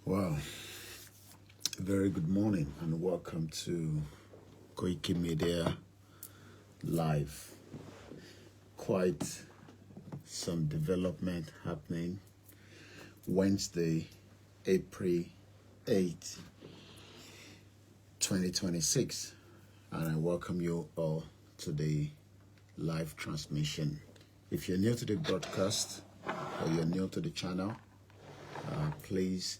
Wow, very good morning and welcome to Koikimedia Live. Quite some development happening Wednesday, April 8th, 2026, and I welcome you all to the live transmission. If you're new to the broadcast or you're new to the channel, please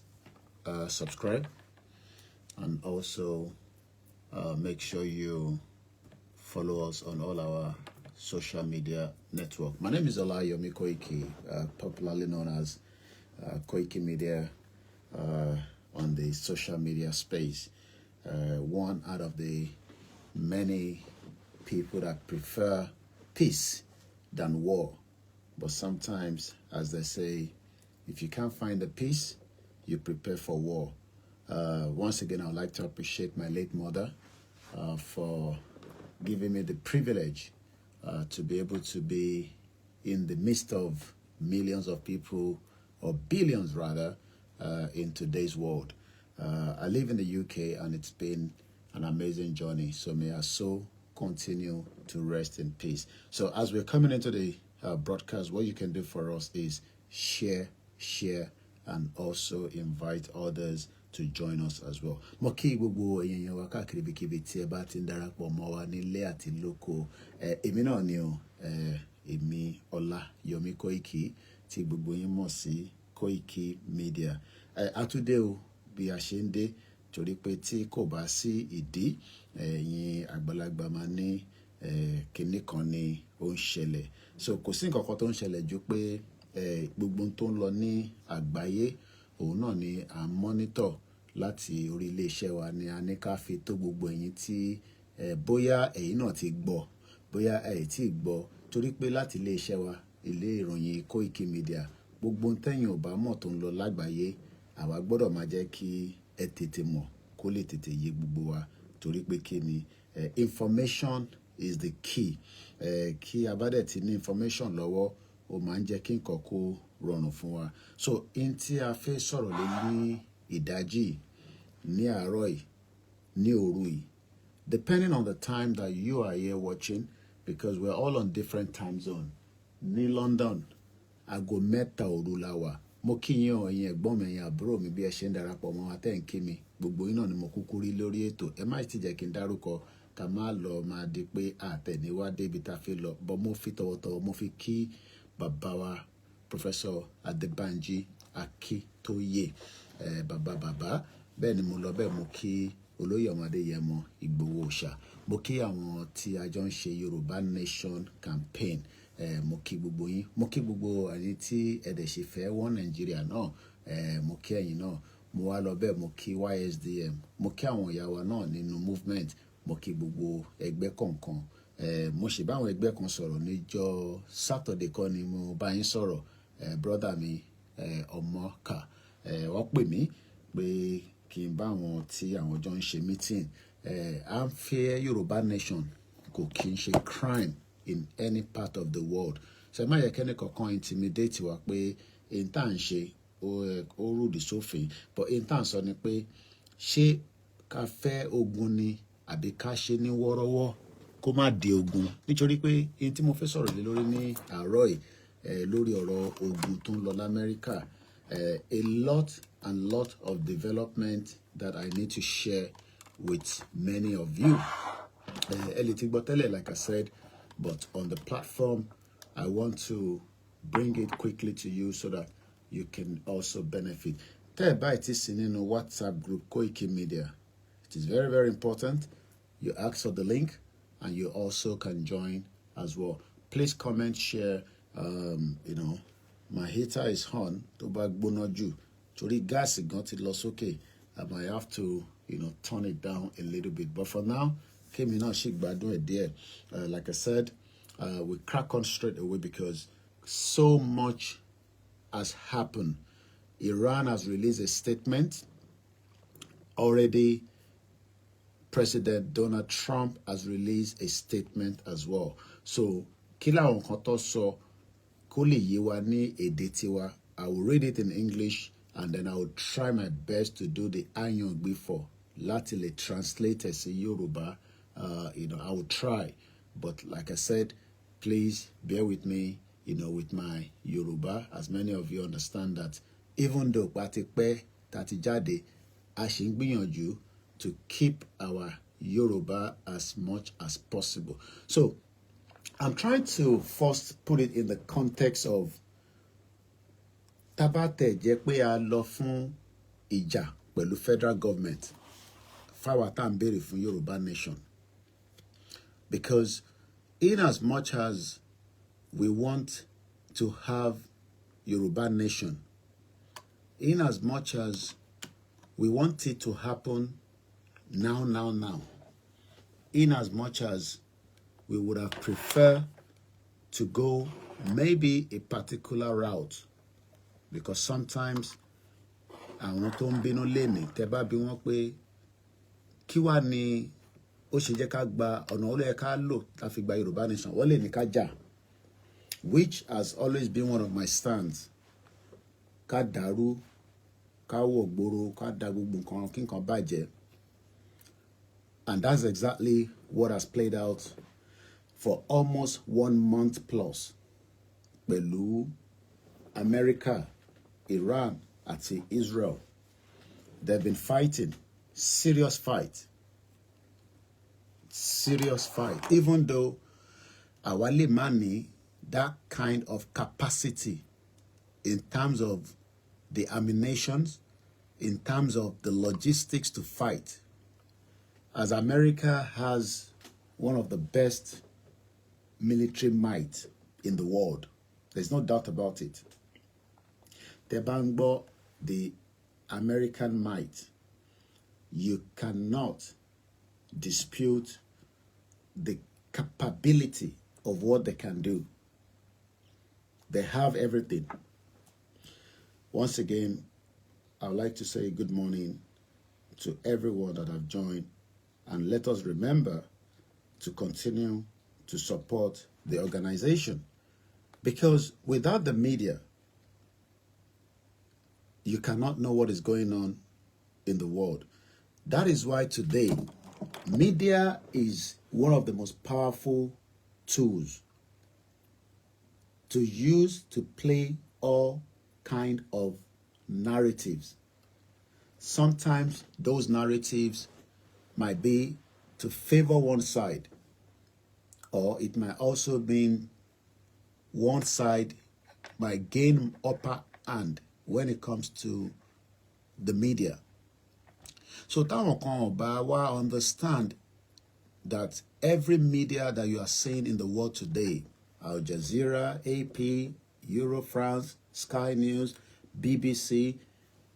subscribe and also make sure you follow us on all our social media network. My name is OLAYOMI KOIKI, popularly known as Koikimedia on the social media space. One out of the many people that prefer peace than war. But sometimes, as they say, if you can't find the peace, you prepare for war. Once again, I would like to appreciate my late mother for giving me the privilege to be able to be in the midst of millions of people, or billions rather, in today's world. I live in the UK and it's been an amazing journey. So may our soul continue to rest in peace. So as we're coming into the broadcast, what you can do for us is share, and also invite others to join us as well. Mo kí gbogbo èèyàn wa káàkiri ibikíbi tí ẹ bá ti ń darapọ̀ mọ́ wa nílé àti lóko. Èmi náà ni o, èmi OLAYOMI KOIKI tí gbogbo yín mọ̀ sí Koikimedia. Àtúndé o bí a ṣe ń dé torí pé tí kò bá sí ìdí, ẹ̀yin àgbàlagbà máa ní kinní kan ni ó ń ṣẹlẹ̀. So kò sí nǹkan kan tó ń ṣẹlẹ̀ ju pé gbogbo tó ń lọ ní àgbáyé òun náà ni à ń mọ́nítọ̀ láti orí iléeṣẹ́ wa ni a ní ká fi tó gbogbo ẹ̀yin tí bóyá ẹ̀yin náà ti gbọ́, bóyá ẹ̀ tí gbọ́, torí pé láti iléeṣẹ́ wa, ilé ìròyìn Koikimedia, gbogbo tẹ́yin ò bá mọ̀ tó ń lọ lágbàáyé, àwa gbọ́dọ̀ máa jẹ́ kí ẹ tètè mọ̀ kó lè tètè yé gbogbo wa, torí pé kí ni information is the key. Kí a bá dẹ̀ ti ní information lọ́wọ́, ó máa ń jẹ́ kí nǹkan kó rọrùn fún wa. So in tí a fẹ́ sọ̀rọ̀ lé ní ìdájí, ní àárọ̀ yìí, ní òru yìí, depending on the time that you are here watching, because we're all on different time zone. Ní London, aago mẹ́ta òru la wà. Mo kí yín o, ẹ̀yin ẹ̀gbọ́n mi, ẹ̀yin àbúrò mi, bí ẹ ṣe ń darapọ̀ mọ́ wa tẹ́ ń kí mi. Gbogbo yín náà ni mo kúkú rí lórí ètò. Ẹ má ti jẹ́ kí n dárúkọ ká má lọ máa di pé àtẹ̀níwá débi tá a fi lọ. But mo fi tọwọ́tọwọ́ mo fi kí bàbá wa Professor Adébánjí Akíntóyè, bàbá. Bẹ́ẹ̀ ni mo lọ bẹ́ẹ̀ mo kí olóyè Adéyẹmọ Ìgbòho Òòṣà. Mo kí àwọn tí a jọ ń ṣe Yorùbá Nation campaign. Mo kí gbogbo yín. Mo kí gbogbo ẹ̀yin tí ẹ̀dẹ̀ ṣe fẹ́ wọ́n Nàìjíríà náà. Mo kí ẹ̀yin náà. Mo wá lọ bẹ́ẹ̀ mo kí YSDM. Mo kí àwọn ìyá wa náà nínú movement. Mo kí gbogbo ẹgbẹ́ kọ̀ọ̀kan. Mo ṣì bá àwọn ẹgbẹ́ kan sọ̀rọ̀ níjọ́ Saturday kan ni mo bá yín sọ̀rọ̀. Brother mi Ọmọka, wọ́n pè mí pé kí n bá àwọn tí àwọn jọ ń ṣe meeting. À ń fẹ́ Yorùbá Nation kò kí n ṣe crime in any part of the world. Ṣé má yẹ kẹ́ni kankan intimidate wa pé in tá à ń ṣe ó rúdi sófin. But in tá à ń sọ ni pé ṣé ká fẹ́ ogun ni àbí ká ṣe ní wọ́rọ́wọ́ kó má di ogun. Nítorí pé in tí mo fẹ́ sọ̀rọ̀ lé lórí ní àárọ̀ yìí, lórí ọ̀rọ̀ ogun tó ń lọ l'Amẹ́ríkà, a lot of development that I need to share with many of you. Ẹ lè ti gbọ́ tẹ́lẹ̀, like I said, but on the platform, I want to bring it quickly to you so that you can also benefit. Tẹ́ ẹ báyìí ti sí nínú WhatsApp group Koikimedia, it is very, very important. You ask for the link and you also can join as well. Please comment, share. My heater is on. Tó bá gbóná jù, torí gáàsì gan ti lọ sókè. I might have to, turn it down a little bit. But for now, kémi náà ṣì gbádùn ẹ̀ díẹ̀. Like I said, we crack on straight away because so much has happened. Iran has released a statement. Already, President Donald Trump has released a statement as well. So, kí làwọn kan tó sọ kó lè yé wa ní èdè tiwa. I will read it in English and then I will try my best to do the Ayan before. Lately translated to Yoruba. I will try. But like I said, please bear with me, with my Yoruba, as many of you understand that even though Patipe Tatijade, I should gbìyànjú to keep our Yoruba as much as possible. So I'm trying to first put it in the context of tabate jẹ́ pé a lọ fún ìjà pẹ̀lú federal government fáwa tá à ń béèrè fún Yoruba nation. Because in as much as we want to have Yoruba nation, in as much as we want it to happen now, in as much as we would have preferred to go maybe a particular route, because sometimes àwọn tó ń bínú lénìí tẹ́ bá bí wọ́n pé kí wá ni ó ṣe jẹ́ ká gba ọ̀nà ó lè ká lò tá fi gba Yorùbá nation, wọ́n lè ní ká jà, which has always been one of my stands. Ká dàrú, ká wọ̀ gbòòrò, ká da gbogbo nǹkan kí nǹkan bàjẹ́. And that's exactly what has played out for almost 1 month plus. Pẹ̀lú America, Iran, àti Israel. They've been fighting, serious fight. Even though àwa lè má ní that kind of capacity in terms of the ammunitions, in terms of the logistics to fight. As America has one of the best military might in the world. There's no doubt about it. Tebangbo, the American might, you cannot dispute the capability of what they can do. They have everything. Once again, I would like to say good morning to everyone that have joined, and let us remember to continue to support the organization, because without the media, you cannot know what is going on in the world. That is why today, media is one of the most powerful tools to use to play all kind of narratives. Sometimes those narratives might be to favor one side, or it might also mean one side might gain upper hand when it comes to the media. So táwọn kan ò bá wá understand that every media that you are seeing in the world today, Al Jazeera, AP, Euro France, Sky News, BBC,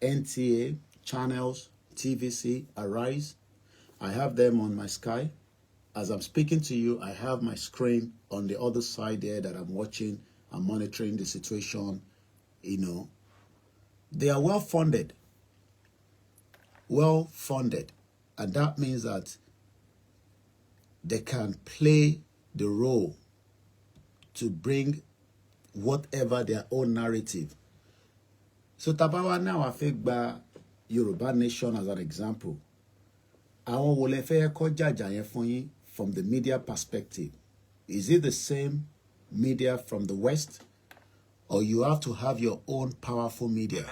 NTA, channels, TVC, Arise, I have them on my Sky. As I'm speaking to you, I have my screen on the other side there that I'm watching. I'm monitoring the situation. They are well-funded. And that means that they can play the role to bring whatever their own narrative. So tabawa now I think by Yoruba nation as an example. Àwọn wo lẹ fẹ́ kó jàjà yẹn fún yín from the media perspective? Is it the same media from the West? Or you have to have your own powerful media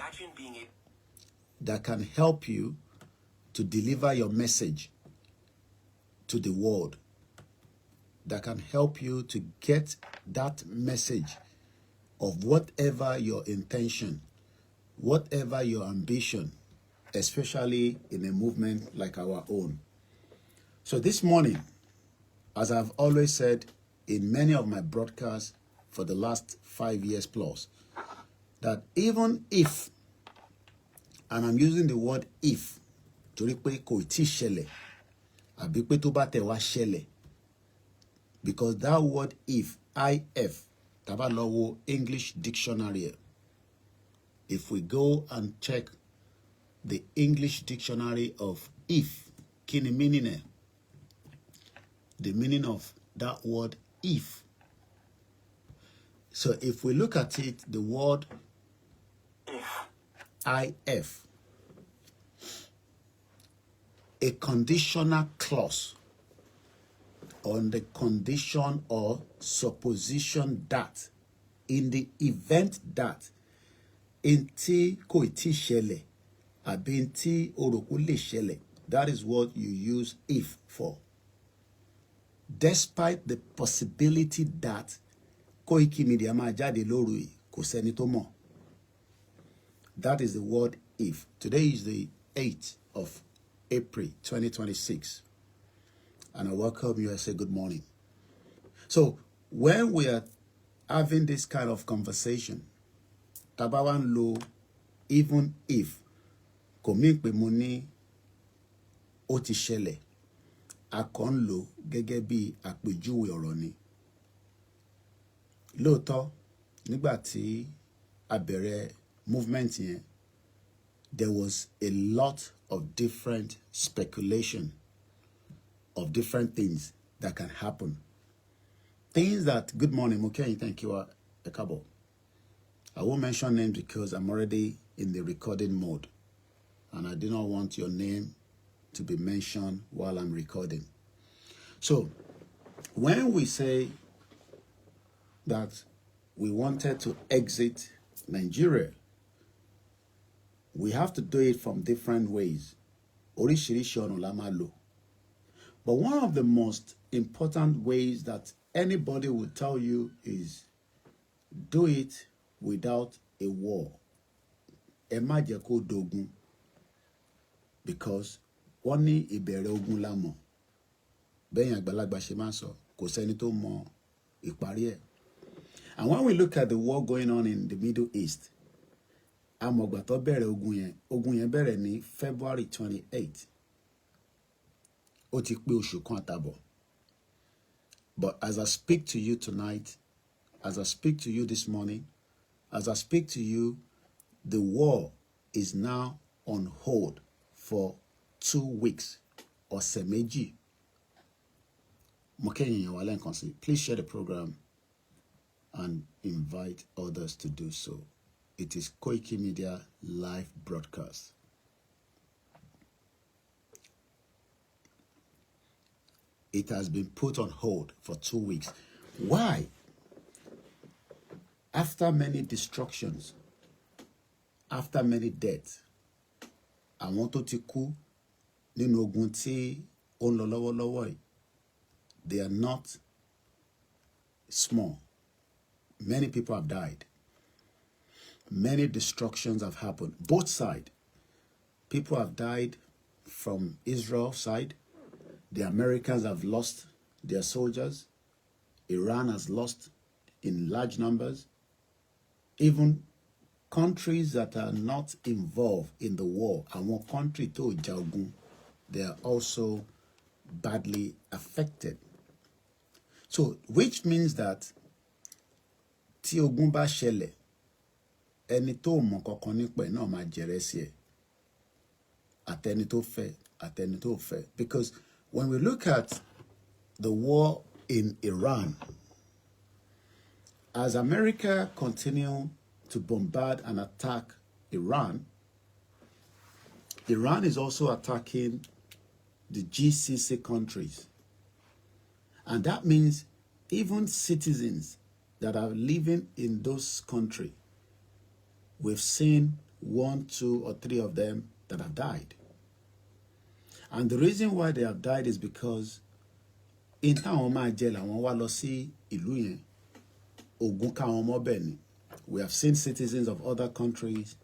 that can help you to deliver your message to the world, that can help you to get that message of whatever your intention, whatever your ambition, especially in a movement like our own. So this morning, as I've always said in many of my broadcasts for the last 5 years plus, that even if, and I'm using the word if, torí pé kò tí ṣẹlẹ̀, àbí pé tó bá tẹ̀ wá ṣẹlẹ̀, because that word if, tá bá lọ wo English dictionary, if we go and check the English dictionary of if, kí ni meaning ẹ̀? The meaning of that word if. So if we look at it, the word if IF, a conditional clause on the condition or supposition that in the event that in tí kò tí ṣẹlẹ̀ àbí in tí o rò kó lè ṣẹlẹ̀, that is what you use if for. Despite the possibility that Koikimedia máa jáde lóru yìí, kò sẹ́ni tó mọ̀. That is the word if. Today is the 8th of April 2026. And I welcome you. I say good morning. So when we are having this kind of conversation, tabawan lo even if kò mí pé mo ní ó ti ṣẹlẹ̀, a kàn ń lò gẹ́gẹ́ bí àpèjúwe ọ̀rọ̀ ni. Lóòótọ́, nígbà tí a bẹ̀rẹ̀ movement yẹn, there was a lot of different speculation of different things that can happen. Things that, good morning, Mukeyin, thank you, Ekabo. I won't mention names because I'm already in the recording mode. And I do not want your name to be mentioned while I'm recording. So, when we say that we wanted to exit Nigeria, we have to do it from different ways. Oríṣiríṣi ọ̀nà la máa lò. But one of the most important ways that anybody will tell you is do it without a war. Ẹ má jẹ́ kó dogun. Because wọ́n ní ìbẹ̀rẹ̀ ogun la mọ̀. Bẹ́yìn àgbàlagbà ṣe máa ń sọ, kò sẹ́ni tó mọ ìparí ẹ̀. And when we look at the war going on in the Middle East, amọ̀gbà tó bẹ̀rẹ̀ ogun yẹn bẹ̀rẹ̀ ní February 28. Ó ti pé oṣù kan àtàbọ̀. But as I speak to you tonight, as I speak to you this morning, as I speak to you, the war is now on hold for 2 weeks. Ọ̀sẹ̀ méjì. Mo kẹ́yìn yẹn wá lẹ́ẹ̀kan sí. Please share the program and invite others to do so. It is Koikimedia live broadcast. It has been put on hold for 2 weeks. Why? After many destructions, after many deaths, àwọn tó ti kú nínú ogun tí ó ń lọ lọ́wọ́lọ́wọ́ yìí, they are not small. Many people have died. Many destructions have happened. Both sides. People have died from Israel's side. The Americans have lost their soldiers. Iran has lost in large numbers. Even countries that are not involved in the war, àwọn country tó jà ogun, they are also badly affected. So, which means that tí ogun bá ṣẹlẹ̀, ẹni tó mọ̀ kankan nípa ẹ̀ náà máa jẹrẹ sí ẹ̀. Àtẹni tó fẹ́, àtẹni tó fẹ́. Because when we look at the war in Iran, as America continue to bombard and attack Iran, Iran is also attacking the GCC countries. And that means even citizens that are living in those countries, we've seen 1, 2, or 3 of them that have died. And the reason why they have died is because in táwọn máa jẹ làwọn wá lọ sí ìlú yẹn, ogun káwọn mọ́ bẹ́ẹ̀ ni. We have seen citizens of other countries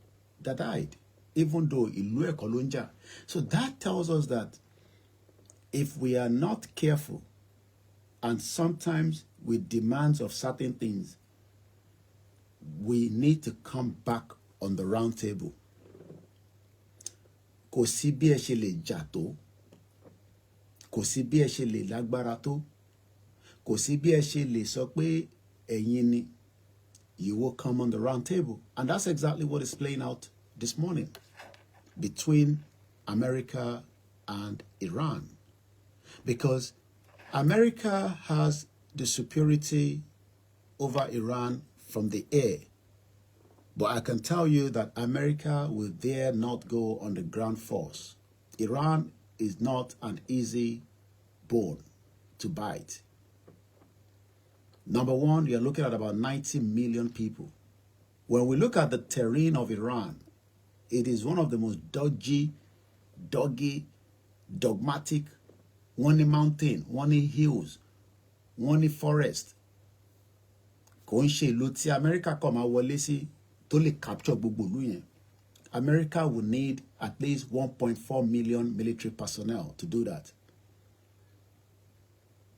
that died, even though ìlú ẹ̀kọ́ ló ń jà. So that tells us that if we are not careful, and sometimes with demands of certain things, we need to come back on the round table. Kò sí bí ẹ ṣe lè jà tó, kò sí bí ẹ ṣe lè lágbára tó, kò sí bí ẹ ṣe lè sọ pé ẹ̀yin ni. You will come on the round table. And that's exactly what is playing out this morning between America and Iran. Because America has the superiority over Iran from the air. But I can tell you that America will dare not go on the ground force. Iran is not an easy bone to bite. Number one, you're looking at about 90 million people. When we look at the terrain of Iran, it is one of the most dodgy, dogmatic, one mountain, one hills, one forest. Kò ń ṣe ìlú tí America kọ̀ máa wọlé sí tó lè capture gbogbo ìlú yẹn. America will need at least 1.4 million military personnel to do that.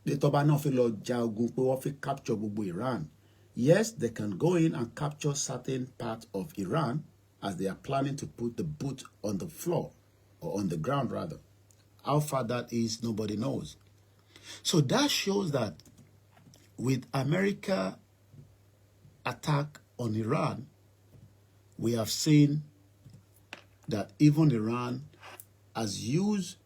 The tọ́ba náà fi lọ ja ogun pé wọ́n fi capture gbogbo Iran. Yes, they can go in and capture certain parts of Iran as they are planning to put the boot on the floor, or on the ground rather. How far that is, nobody knows. So that shows that with America attack on Iran, we have seen that even Iran has used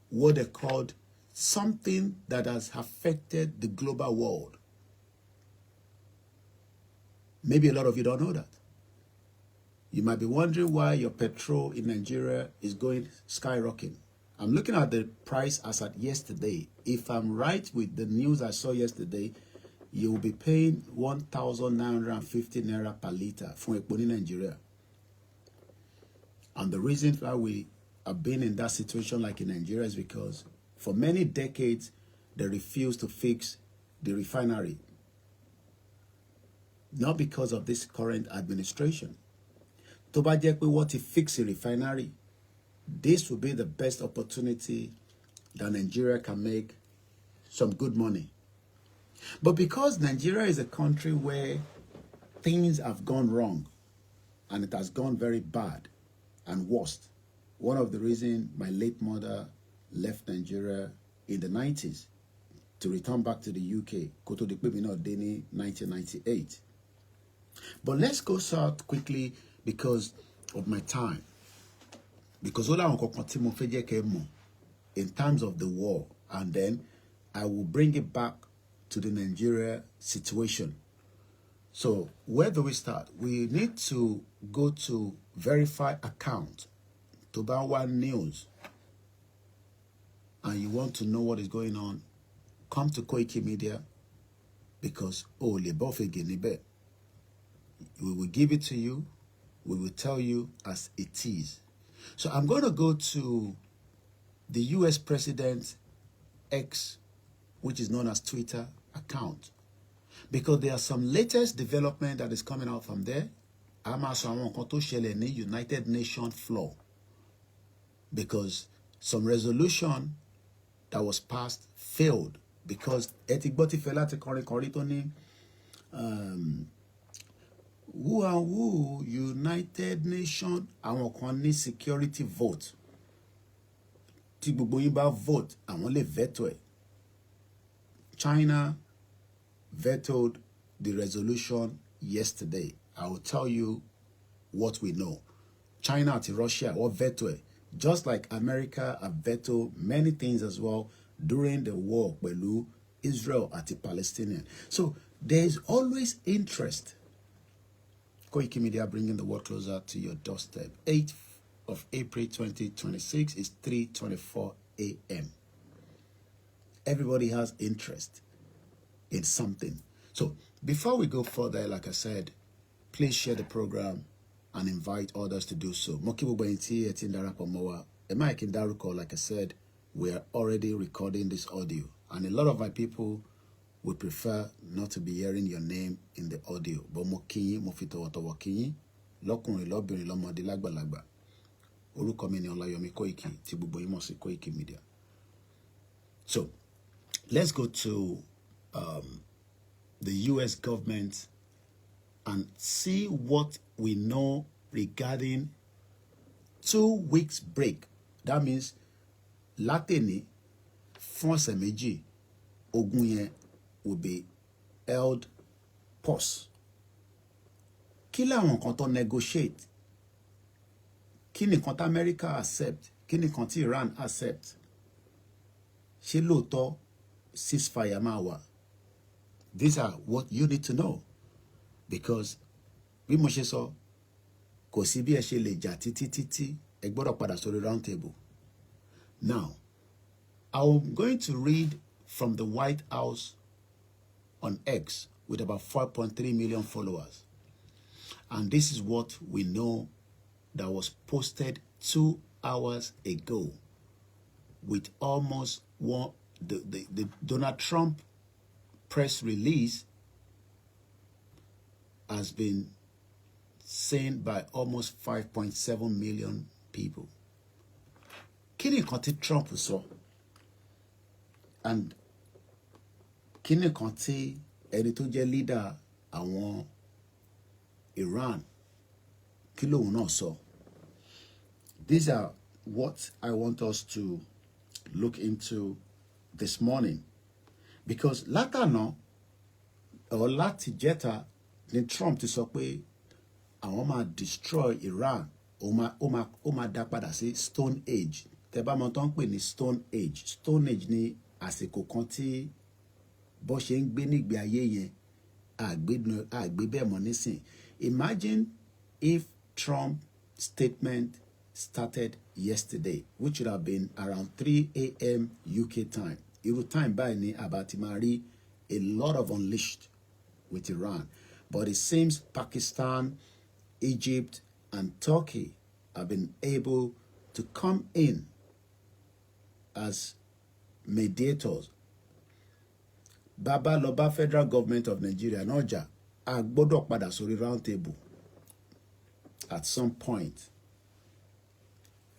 what they called something that has affected the global world. Maybe a lot of you don't know that. You might be wondering why your petrol in Nigeria is going skyrocketing. I'm looking at the price as at yesterday. If I'm right with the news I saw yesterday, you will be paying 1,950 naira per liter for epo in Nigeria. And the reason why we have been in that situation like in Nigeria is because for many decades, they refused to fix the refinery. Not because of this current administration. Tó bá jẹ́ pé wọ́n ti fix the refinery, this will be the best opportunity that Nigeria can make some good money. But because Nigeria is a country where things have gone wrong, and it has gone very bad and worst. One of the reasons my late mother left Nigeria in the 90s to return back to the UK, Koto de Pebino Deni 1998. But let's go south quickly because of my time. Because all I want in terms of the war, and then I will bring it back to the Nigeria situation. So where do we start? We need to go to verify account, to Tobawa News, and you want to know what is going on, come to Koikimedia, because we will give it to you. We will tell you as it is. So I'm going to go to the US President X, which is known as Twitter account, because there are some latest development that is coming out from there. I'm also on United Nations floor, because some resolution that was passed failed because who and who United Nations àwọn kan ní security vote tí gbogbo yín bá vote àwọn lè veto ẹ̀. China vetoed the resolution yesterday. I will tell you what we know. China àti Russia wọ́n veto ẹ̀, just like America have vetoed many things as well during the war pẹ̀lú Israel àti Palestinian. So there is always interest. Koikimedia bringing the world closer to your doorstep. 8th of April 2026 is 3:24 a.m. Everybody has interest in something. So before we go further, like I said, please share the program and invite others to do so. Like I said, we are already recording this audio, and a lot of my people would prefer not to be hearing your name in the audio. But mo kiyin, mo fi tọ̀wọ̀tọ̀wọ̀ kiyin, lọ́kùnrin lọ́bìnrin lọ́mọdé lágbàlagbà. Orúkọ mi ni OLAYOMI KOIKI, tí gbogbo yín mọ̀ sí Koikimedia. So, let's go to the US government and see what we know regarding 2 weeks break. That means látẹ̀ní fún ọ̀sẹ̀ méjì, ogun yẹn will be held pause. Kí làwọn kan tó negotiate? Kí ni kan tí America accept? Kí ni kan tí Iran accept? Ṣé lóòótọ́ ceasefire máa wà? These are what you need to know. Because bí mo ṣe sọ, kò sí bí ẹ ṣe lè jà títí títí ẹ gbọ́dọ̀ padà sórí round table. Now, I'm going to read from the White House on X with about 4.3 million followers. And this is what we know that was posted 2 hours ago with almost the Donald Trump press release has been seen by almost 5.7 million people. Kí ni nǹkan tí Trump sọ? And kí ni nǹkan tí ẹni tó jẹ́ leader àwọn Iran kí lòun náà sọ? These are what I want us to look into this morning. Because látàná or láti jẹ́ta ni Trump ti sọ pé àwọn máa destroy Iran, ó máa dá padà sí Stone Age. Tẹ́ bá mọ̀ tó ń pè ní Stone Age. Stone Age ni àsìkò kan tí bó ṣe ń gbé nígbé ayé yẹn àgbé bẹ́ẹ̀ mọ́ nísìn. Imagine if Trump statement started yesterday, which would have been around 3 a.m. UK time. Irú time báyìí ni àbá ti máa rí a lot of unleashed with Iran. But it seems Pakistan, Egypt, and Turkey have been able to come in as mediators. Baba Loba federal government of Nigeria náà a gbọ́dọ̀ padà sórí round table at some point.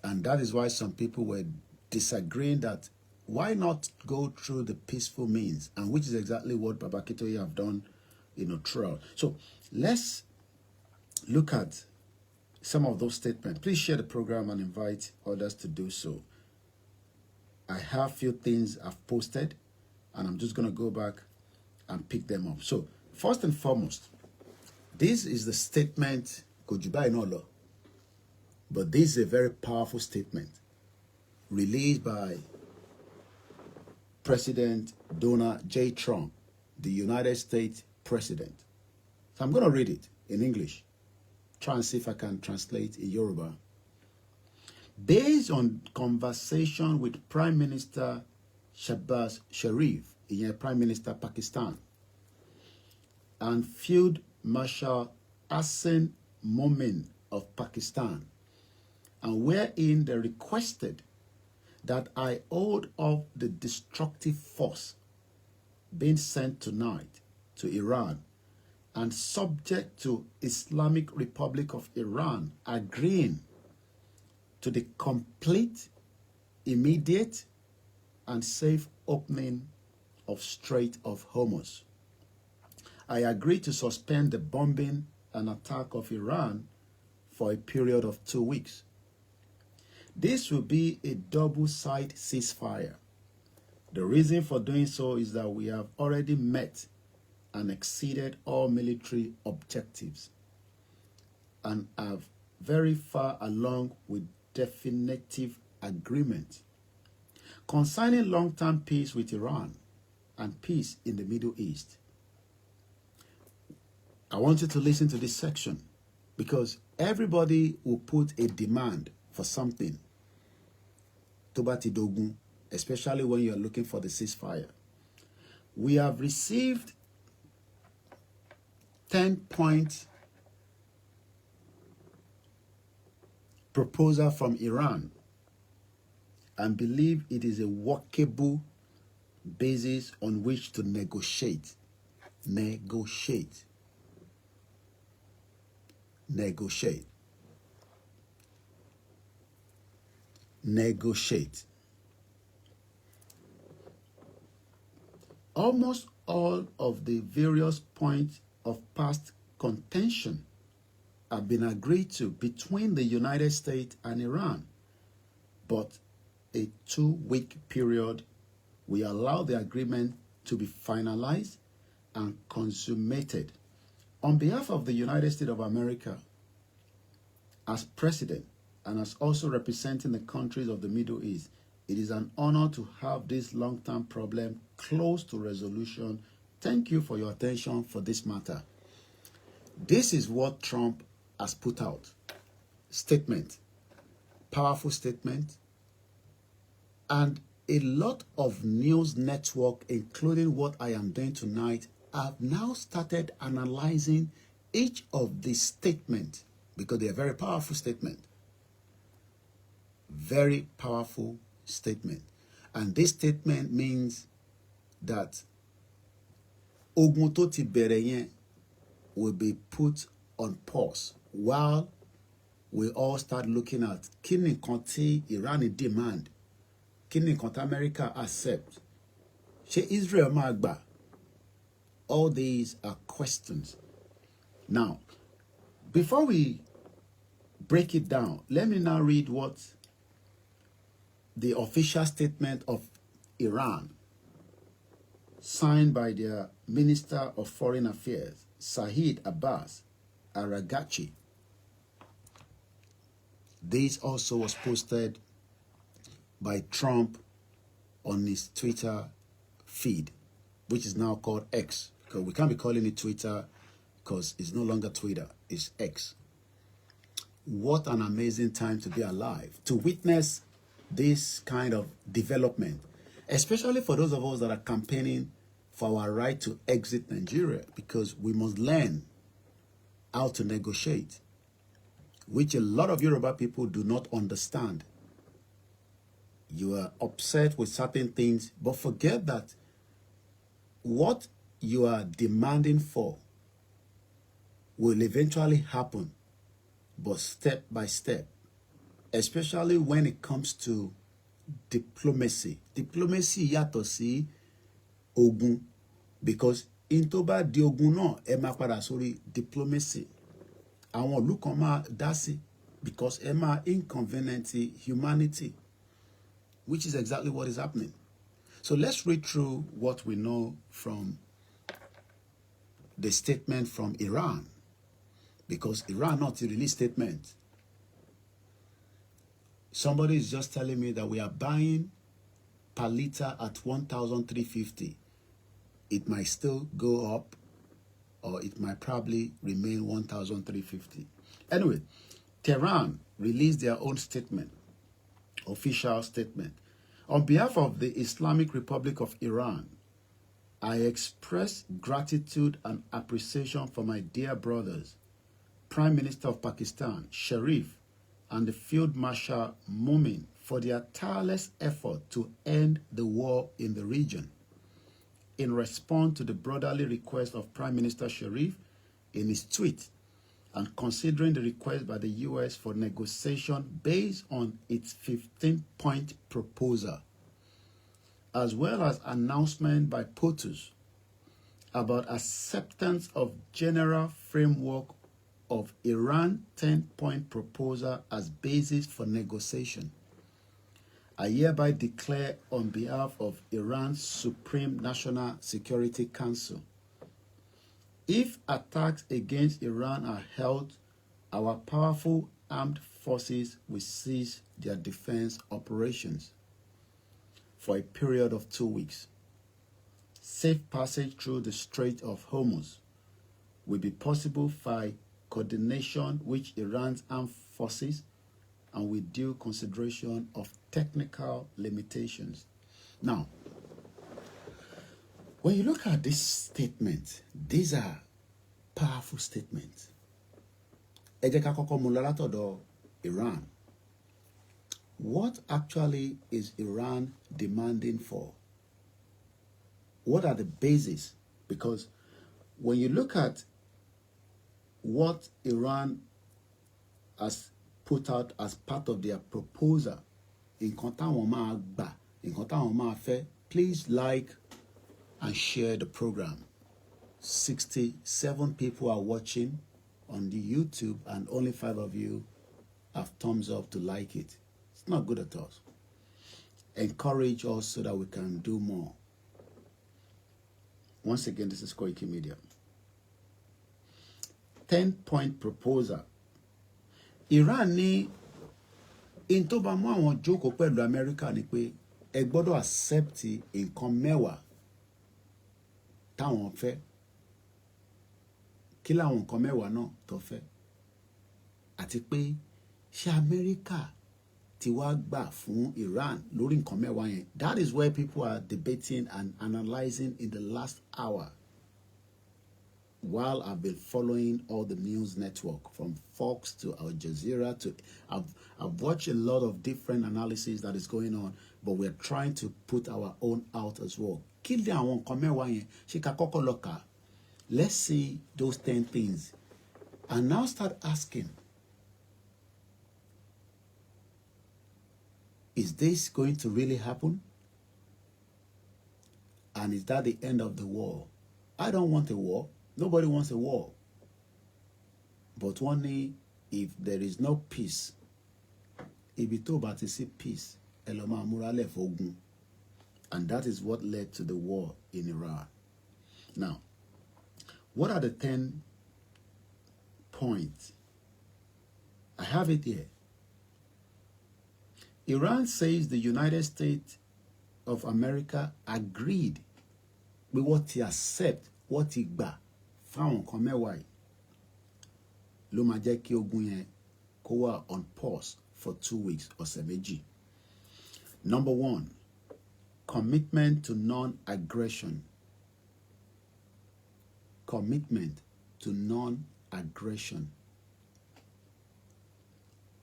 And that is why some people were disagreeing that why not go through the peaceful means, and which is exactly what Baba Kitoye have done, throughout. So let's look at some of those statements. Please share the program and invite others to do so. I have few things I've posted, and I'm just going to go back and pick them up. So first and foremost, this is the statement, Kojubai no law, but this is a very powerful statement released by President Donald J. Trump, the United States President. So I'm going to read it in English. Try and see if I can translate in Yoruba. Based on conversation with Prime Minister Shehbaz Sharif, Prime Minister Pakistan, and Field Marshal Hassan Momin of Pakistan, and wherein they requested that I hold off the destructive force being sent tonight to Iran and subject to Islamic Republic of Iran agreeing to the complete, immediate, and safe opening of Strait of Hormuz. I agree to suspend the bombing and attack of Iran for a period of 2 weeks. This will be a double-side ceasefire. The reason for doing so is that we have already met and exceeded all military objectives and are very far along with definitive agreement concerning long-term peace with Iran and peace in the Middle East. I want you to listen to this section because everybody will put a demand for something. Tobati Dogun, especially when you're looking for the ceasefire. We have received 10-point proposal from Iran and believe it is a workable basis on which to negotiate. Negotiate. Negotiate. Negotiate. Almost all of the various points of past contention have been agreed to between the United States and Iran, but a 2-week period will allow the agreement to be finalized and consummated. On behalf of the United States of America, as President, and as also representing the countries of the Middle East, it is an honor to have this long-term problem close to resolution. Thank you for your attention for this matter. This is what Trump has put out. statement, powerful statement, and a lot of news network, including what I am doing tonight, have now started analyzing each of these statements because they are very powerful statements. Very powerful statement. And this statement means that ogun tó ti bẹ̀rẹ̀ yẹn will be put on pause while we all start looking at kí ni nǹkan tí Iran demand, kí ni nǹkan tí America accept, ṣé Israel máa gbà. All these are questions. Now, before we break it down, let me now read what the official statement of Iran, signed by their Minister of Foreign Affairs, Saeed Abbas Aragachi. This also was posted by Trump on his Twitter feed, which is now called X, because we can't be calling it Twitter because it's no longer Twitter, it's X. What an amazing time to be alive, to witness this kind of development, especially for those of us that are campaigning for our right to exit Nigeria, because we must learn how to negotiate, which a lot of Yoruba people do not understand. You are upset with certain things, but forget that what you are demanding for will eventually happen, but step by step, especially when it comes to diplomacy. Diplomacy yàtọ̀ sí ogun, because in tó bá di ogun náà ẹ máa padà sórí diplomacy. Àwọn ìlú kan máa dá sí because ẹ máa inconvenience humanity, which is exactly what is happening. So let's read through what we know from the statement from Iran, because Iran not a release statement. Somebody is just telling me that we are buying per liter at 1,350. It might still go up, or it might probably remain 1,350. Anyway, Tehran released their own statement, official statement. On behalf of the Islamic Republic of Iran, I express gratitude and appreciation for my dear brothers, Prime Minister of Pakistan, Sharif, and the Field Marshal Mumin for their tireless effort to end the war in the region. In response to the brotherly request of Prime Minister Sharif in his tweet, and considering the request by the U.S. for negotiation based on its 15-point proposal, as well as announcement by POTUS about acceptance of general framework of Iran 10-point proposal as basis for negotiation, I hereby declare on behalf of Iran's Supreme National Security Council, if attacks against Iran are held, our powerful armed forces will cease their defense operations for a period of 2 weeks. Safe passage through the Strait of Hormuz will be possible by coordination with Iran's armed forces and with due consideration of technical limitations. Now, when you look at this statement, these are powerful statements. Ẹ jẹ́ ká kọ́kọ́ mú lọ látọ̀dọ̀ Iran. What actually is Iran demanding for? What are the bases? Because when you look at what Iran has put out as part of their proposal, nǹkan táwọn máa gbà, nǹkan táwọn máa fẹ́, please like and share the program. 67 people are watching on the YouTube and only 5 of you have thumbs up to like it. It's not good at all. Encourage us so that we can do more. Once again, this is Koikimedia. 10-point proposal. Iran ní in tó bá mú àwọn jókòó pẹ̀lú America ni pé ẹ gbọ́dọ̀ accept nǹkan mẹ́wàá táwọn fẹ́. Kí làwọn nǹkan mẹ́wàá náà tó fẹ́? Àti pé ṣé Amẹ́ríkà ti wá gbà fún Iran lórí nǹkan mẹ́wàá yẹn? That is where people are debating and analyzing in the last hour. While I've been following all the news network from Fox to Al Jazeera to I've watched a lot of different analysis that is going on, but we're trying to put our own out as well. Kí ni àwọn nǹkan mẹ́wàá yẹn? Ṣé ká kọ́kọ́ lọ kà? Let's see those 10 things and now start asking, is this going to really happen? And is that the end of the war? I don't want a war. Nobody wants a war. But only if there is no peace, ibi tó bá ti sí peace, ẹ lọ máa múra lẹ̀ fógun. And that is what led to the war in Iran. Now, what are the 10 points? I have it here. Iran says the United States of America agreed with what he accept, what he gbà fáwọn nǹkan mẹ́wàá yìí. Ló máa jẹ́ kí ogun yẹn kó wà on pause for 2 weeks, ọ̀sẹ̀ méjì. Number 1, commitment to non-aggression. Commitment to non-aggression.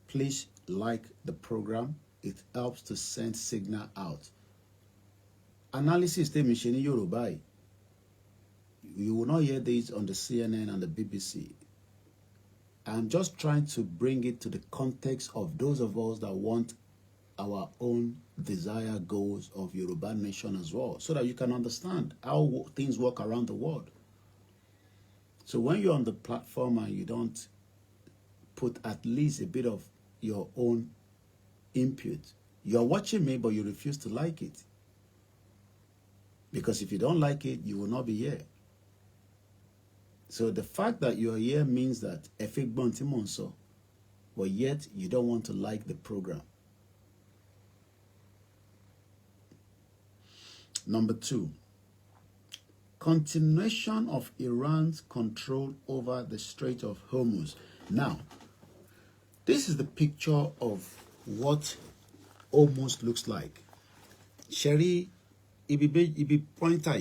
Please like the program. It helps to send signal out. Analysis tèmi ṣe ní Yorùbá yìí. You will not hear this on the CNN and the BBC. I'm just trying to bring it to the context of those of us that want our own desired goals of Yoruba nation as well, so that you can understand how things work around the world. So when you're on the platform and you don't put at least a bit of your own input, you're watching me, but you refuse to like it. Because if you don't like it, you will not be here. So the fact that you're here means that Efik Bontimonso, but yet you don't want to like the program. Number 2, continuation of Iran's control over the Strait of Hormuz. Now, this is the picture of what Hormuz looks like. Sherry, ibi pointer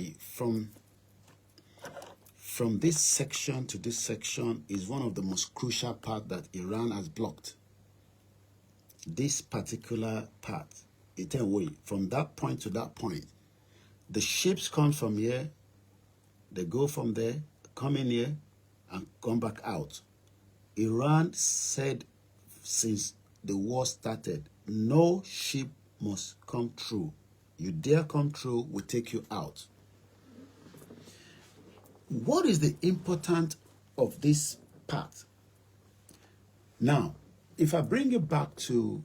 from this section to this section is one of the most crucial parts that Iran has blocked. This particular part, from that point to that point, the ships come from here, they go from there, come in here, and come back out. Iran said since the war started, no ship must come through. You dare come through, we'll take you out. What is the importance of this part? Now, if I bring it back to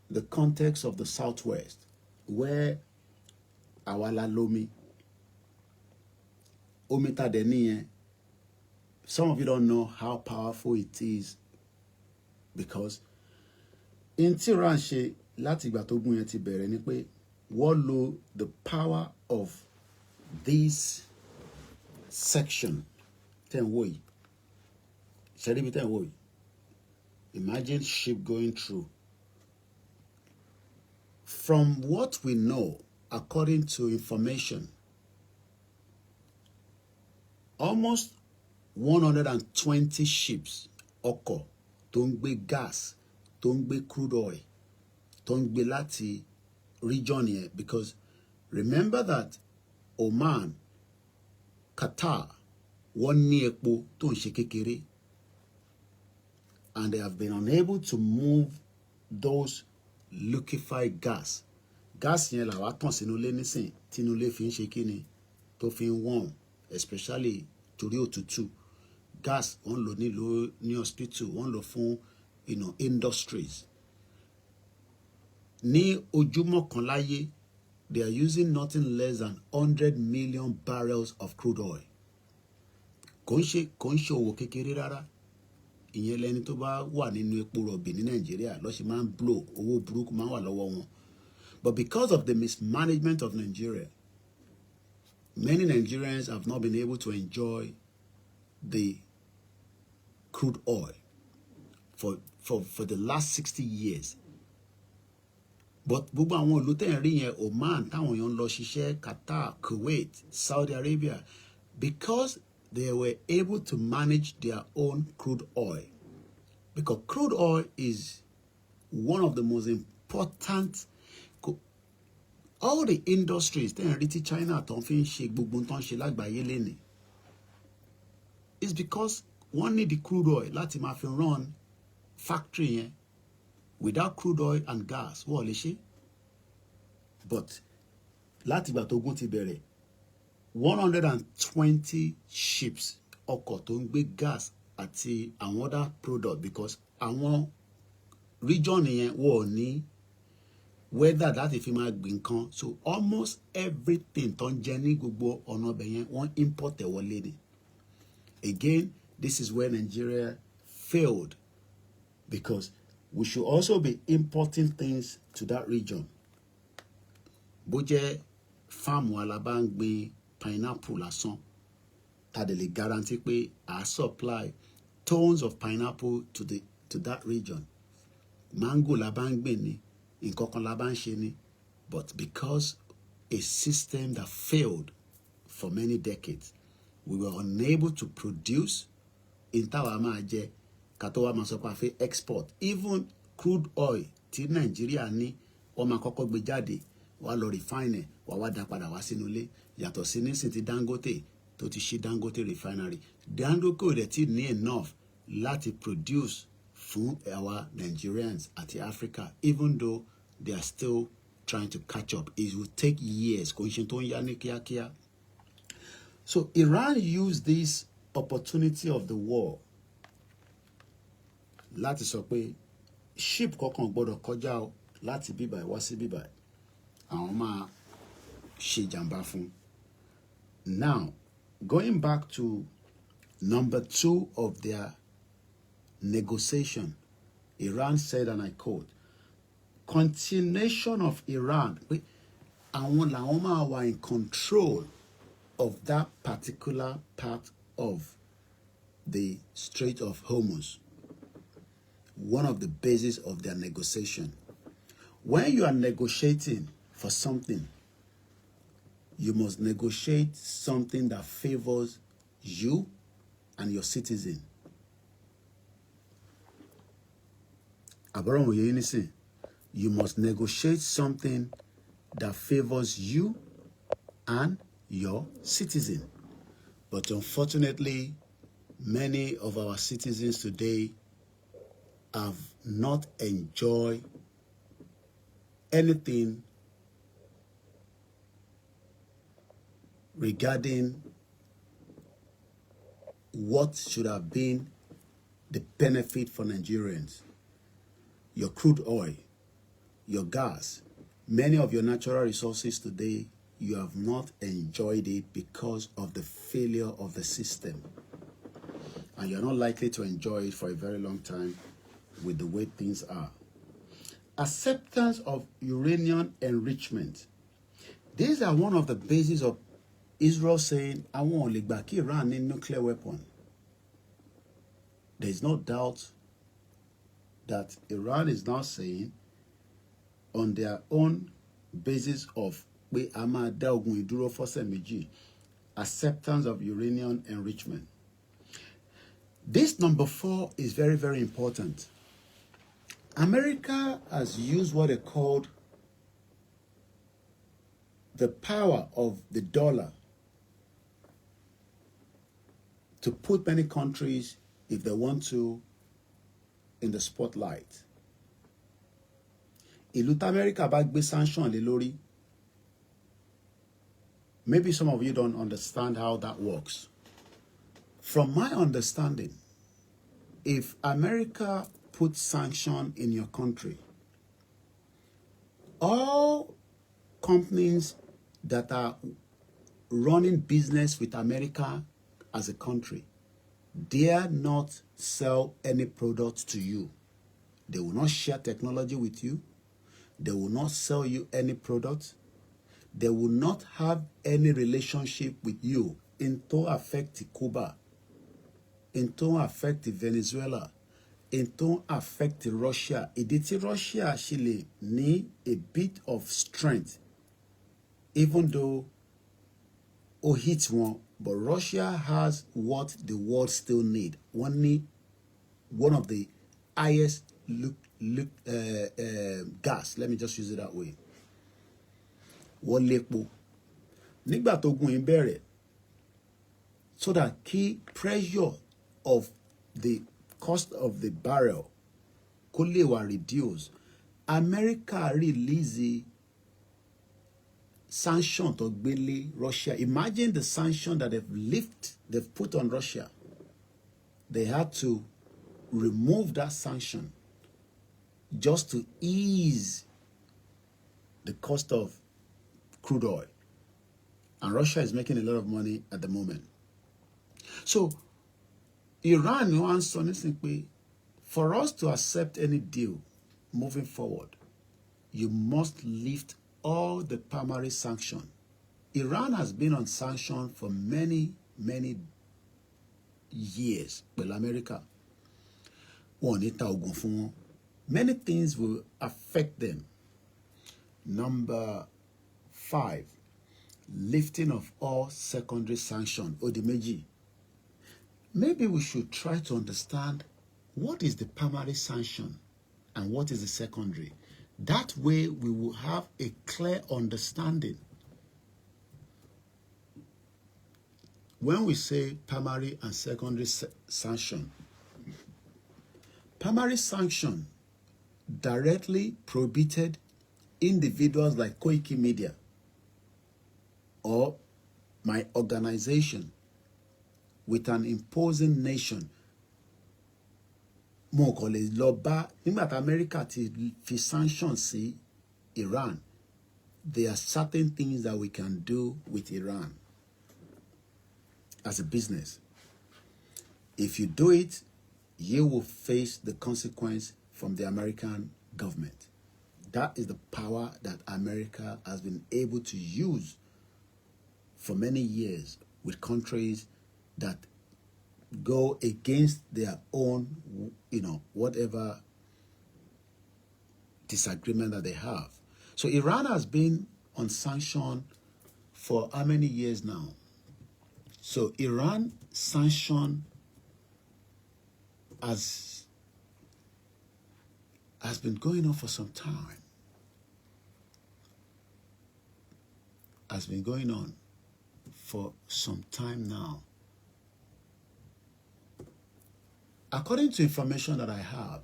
the context of the Southwest, where OLAYOMI Omita, some of you don't know how powerful it is, because in Iran ṣe láti ìgbà tó gún yẹn ti bẹ̀rẹ̀ ni pé wọ́n lo the power of this section tẹ́ ń wò yìí. Ṣẹ́ríbi tẹ́ ń wò yìí. Imagine ship going through. From what we know, according to information, almost 120 ships ọkọ̀ tó ń gbé gas, tó ń gbé crude oil, tó ń gbé láti region yẹn, because remember that Oman, Qatar, wọ́n ní epo tó ń ṣe kékeré, and they have been unable to move those liquefied gas. Gas yẹn làwa tàn sínú ilé nísìn, tínú ilé fi ń ṣe kíni, tó fi ń warm, especially torí òtútù. Gas wọ́n lò ní hospital, wọ́n lò fún industries. Ní ojúmọ́ kan láyé, they are using nothing less than 100 million barrels of crude oil. Kò ń ṣe owó kékeré rárá. Ìyẹn lẹni tó bá wà nínú epo rọ̀bì ní Nàìjíríà ló ṣe máa ń blow, owó burúkú máa ń wà lọ́wọ́ wọn. But because of the mismanagement of Nigeria, many Nigerians have not been able to enjoy the crude oil for for the last 60 years. But gbogbo àwọn ìlú tẹ́ ń rí yẹn, Oman táwọn èèyàn ń lọ ṣiṣẹ́, Qatar, Kuwait, Saudi Arabia, because they were able to manage their own crude oil. Because crude oil is one of the most important, all the industries tẹ́ ń rí tí China tó ń fi ń ṣe gbogbo tó ń ṣe lágbàáyé lénìí, it's because wọ́n need the crude oil láti máa fi run factory yẹn. Without crude oil and gas, wọ́n lè ṣe. But láti ìgbà tógun ti bẹ̀rẹ̀, 120 ships ọkọ̀ tó ń gbé gas àti àwọn other product, because àwọn region yẹn wọ́n ní weather láti fi máa gbìn kan, so almost everything tó ń jẹ ní gbogbo ọ̀nà ọbẹ̀ yẹn wọ́n import ẹ̀ wọlé ni. Again, this is where Nigeria failed, because we should also be importing things to that region. Bó jẹ́ farm wa la bá ń gbin pineapple lásán, ta dẹ̀ lè guarantee pé our supply tons of pineapple to that region. Mango la bá ń gbìn ni, nǹkan kan la bá ń ṣe ni, but because a system that failed for many decades, we were unable to produce in táwa máa jẹ. Kátó wá máa sọ pé a fẹ́ export. Even crude oil tí Nàìjíríà ní, wọ́n máa kọ́kọ́ gbé jáde, wá lọ refine ẹ̀, wá dá padà wá sínú ilé. Yàtọ̀ sí nísìn tí Dangote tó ti ṣí Dangote refinery. Dangote ò dẹ̀ tí ní enough láti produce fún our Nigerians àti Africa, even though they are still trying to catch up. It will take years. Kò ń ṣe tó ń yá ní kíákíá. So Iran used this opportunity of the war láti sọ pé ship kankan gbọ́dọ̀ kọjá o láti bíbà wá sí bíbà, àwọn máa ṣe jàmbá fún. Now, going back to number 2 of their negotiation, Iran said, and I quote, continuation of Iran, pé àwọn làwọn máa wà in control of that particular part of the Strait of Hormuz. One of the bases of their negotiation. When you are negotiating for something, you must negotiate something that favors you and your citizen. You must negotiate something that favors you and your citizen. But unfortunately, many of our citizens today have not enjoyed anything regarding what should have been the benefit for Nigerians. Your crude oil, your gas, many of your natural resources today, you have not enjoyed it because of the failure of the system. And you're not likely to enjoy it for a very long time with the way things are. Acceptance of uranium enrichment. These are one of the bases of Israel saying, I want to back Iran in nuclear weapon. There is no doubt that Iran is now saying, on their own basis of acceptance of uranium enrichment. This number 4 is very, very important. America has used what they called the power of the dollar to put many countries, if they want to, in the spotlight. Ìlú America bá gbé sanction lé lórí. Maybe some of you don't understand how that works. From my understanding, if America puts sanction in your country, all companies that are running business with America as a country dare not sell any product to you. They will not share technology with you. They will not sell you any product. They will not have any relationship with you into affect Cuba, into affect Venezuela, in tó affect Russia. Ìdí tí Russia ṣe lè ní a bit of strength even though ó hit wọn, but Russia has what the world still need. Wọ́n ní one of the highest gas, let me just use it that way. Wọ́n lépo. Nígbà tó gun yìí bẹ̀rẹ̀, so that key pressure of the cost of the barrel kó lè wà reduce, America release sanction tó gbélé Russia. Imagine the sanction that they've put on Russia. They had to remove that sanction just to ease the cost of crude oil. And Russia is making a lot of money at the moment. So, Iran wants something, for us to accept any deal moving forward, you must lift all the primary sanctions. Iran has been on sanction for many, many years. Well, America, many things will affect them. Number 5, lifting of all secondary sanctions. Odimeji, maybe we should try to understand what is the primary sanction and what is the secondary. That way we will have a clear understanding. When we say primary and secondary sanction, primary sanction directly prohibited individuals like Koikimedia or my organization with an imposing nation. Mo kò lè lọ bá nígbà tí America ti fi sanction sí Iran. There are certain things that we can do with Iran as a business. If you do it, you will face the consequence from the American government. That is the power that America has been able to use for many years with countries that go against their own, whatever disagreement that they have. So Iran has been on sanction for how many years now? So Iran sanction has been going on for some time. Has been going on for some time now. According to information that I have,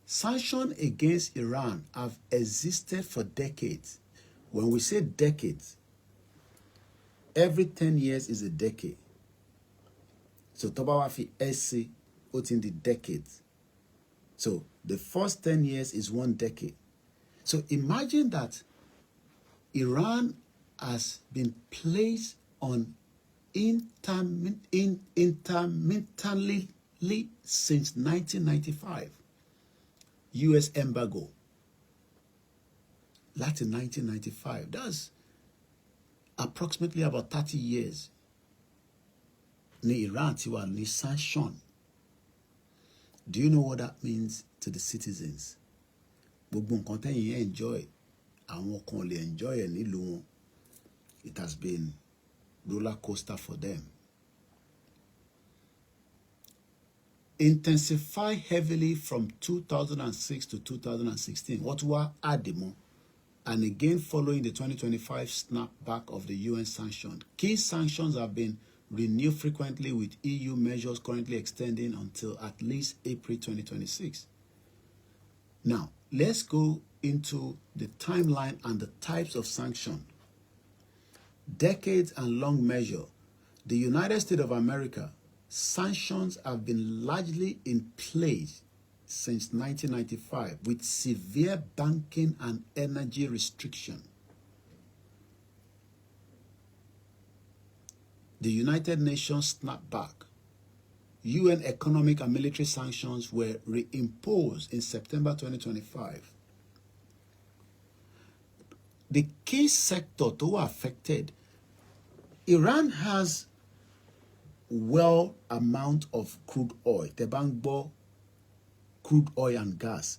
sanctions against Iran have existed for decades. When we say decades, every 10 years is a decade. So Tobawa fi SC out in the decades. So the first 10 years is one decade. So imagine that Iran has been placed on intermittently since 1995. US embargo. Latin 1995. That's approximately about 30 years. Ní Iran ti wà ní sanction. Do you know what that means to the citizens? Gbogbo nǹkan tẹ́yin enjoy, àwọn kan lè enjoy ẹ̀ nílùú wọn. It has been roller coaster for them. Intensify heavily from 2006 to 2016. What were Ademo? And again following the 2025 snapback of the UN sanctions. Key sanctions have been renewed frequently with EU measures currently extending until at least April 2026. Now, let's go into the timeline and the types of sanctions. Decades and long measure. The United States of America, sanctions have been largely in place since 1995 with severe banking and energy restriction. The United Nations snapped back. UN economic and military sanctions were reimposed in September 2025. The key sector to affected, Iran has well amount of crude oil. Tẹ́ bá ń gbọ́ crude oil and gas,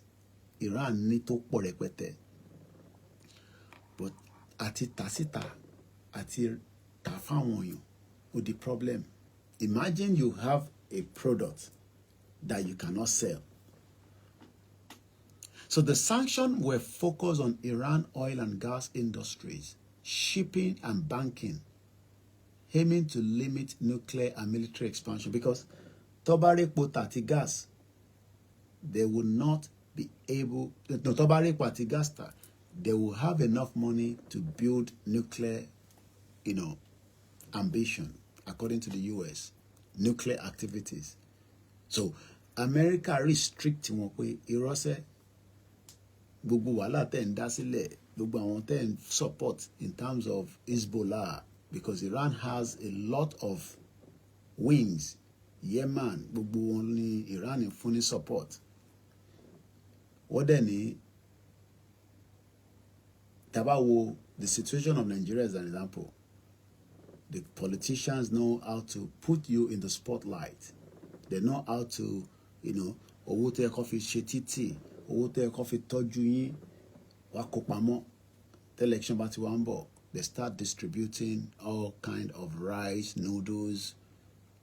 Iran ní tó pọ̀ rẹpẹtẹ. But àti tà síta àti tà fáwọn èèyàn with the problem. Imagine you have a product that you cannot sell. So the sanctions were focused on Iran oil and gas industries, shipping and banking, aiming to limit nuclear and military expansion, because Tobarepo tàti gas, they will not be able, no, Tobarepo àti gas, they will have enough money to build nuclear, ambition, according to the US, nuclear activities. So America restrict wọn pé irọ́sẹ́ gbogbo wàhálà tẹ́ ń dá sílẹ̀, gbogbo àwọn tẹ́ ń support in terms of Hezbollah, because Iran has a lot of wings. Yemen, gbogbo wọn ní Iran ń fún ní support. Wọ́n dẹ̀ ní tá bá wo the situation of Nigeria as an example. The politicians know how to put you in the spotlight. They know how to, owó tẹ́ kó fi ṣe títì, owó tẹ́ kó fi tọ́jú yín, wá kó pamọ́. The election bá ti wá ń bọ̀, they start distributing all kind of rice, noodles,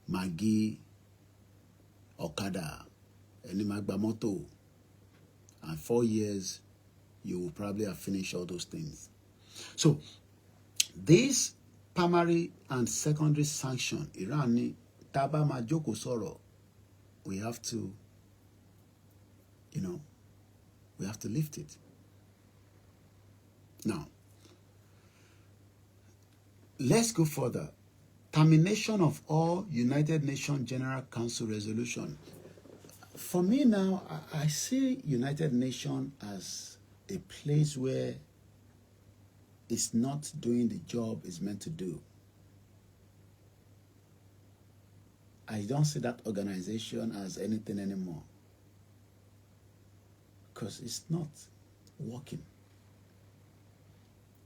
Maggi, Okada, ẹni máa gba mọ́tò. And 4 years, you will probably have finished all those things. So, this primary and secondary sanction, Iran ní tá bá máa jókòó sọ̀rọ̀, we have to, we have to lift it. Now, let's go further. Termination of all United Nations General Council resolution. For me now, I see United Nations as a place where it's not doing the job it's meant to do. I don't see that organization as anything anymore, because it's not working.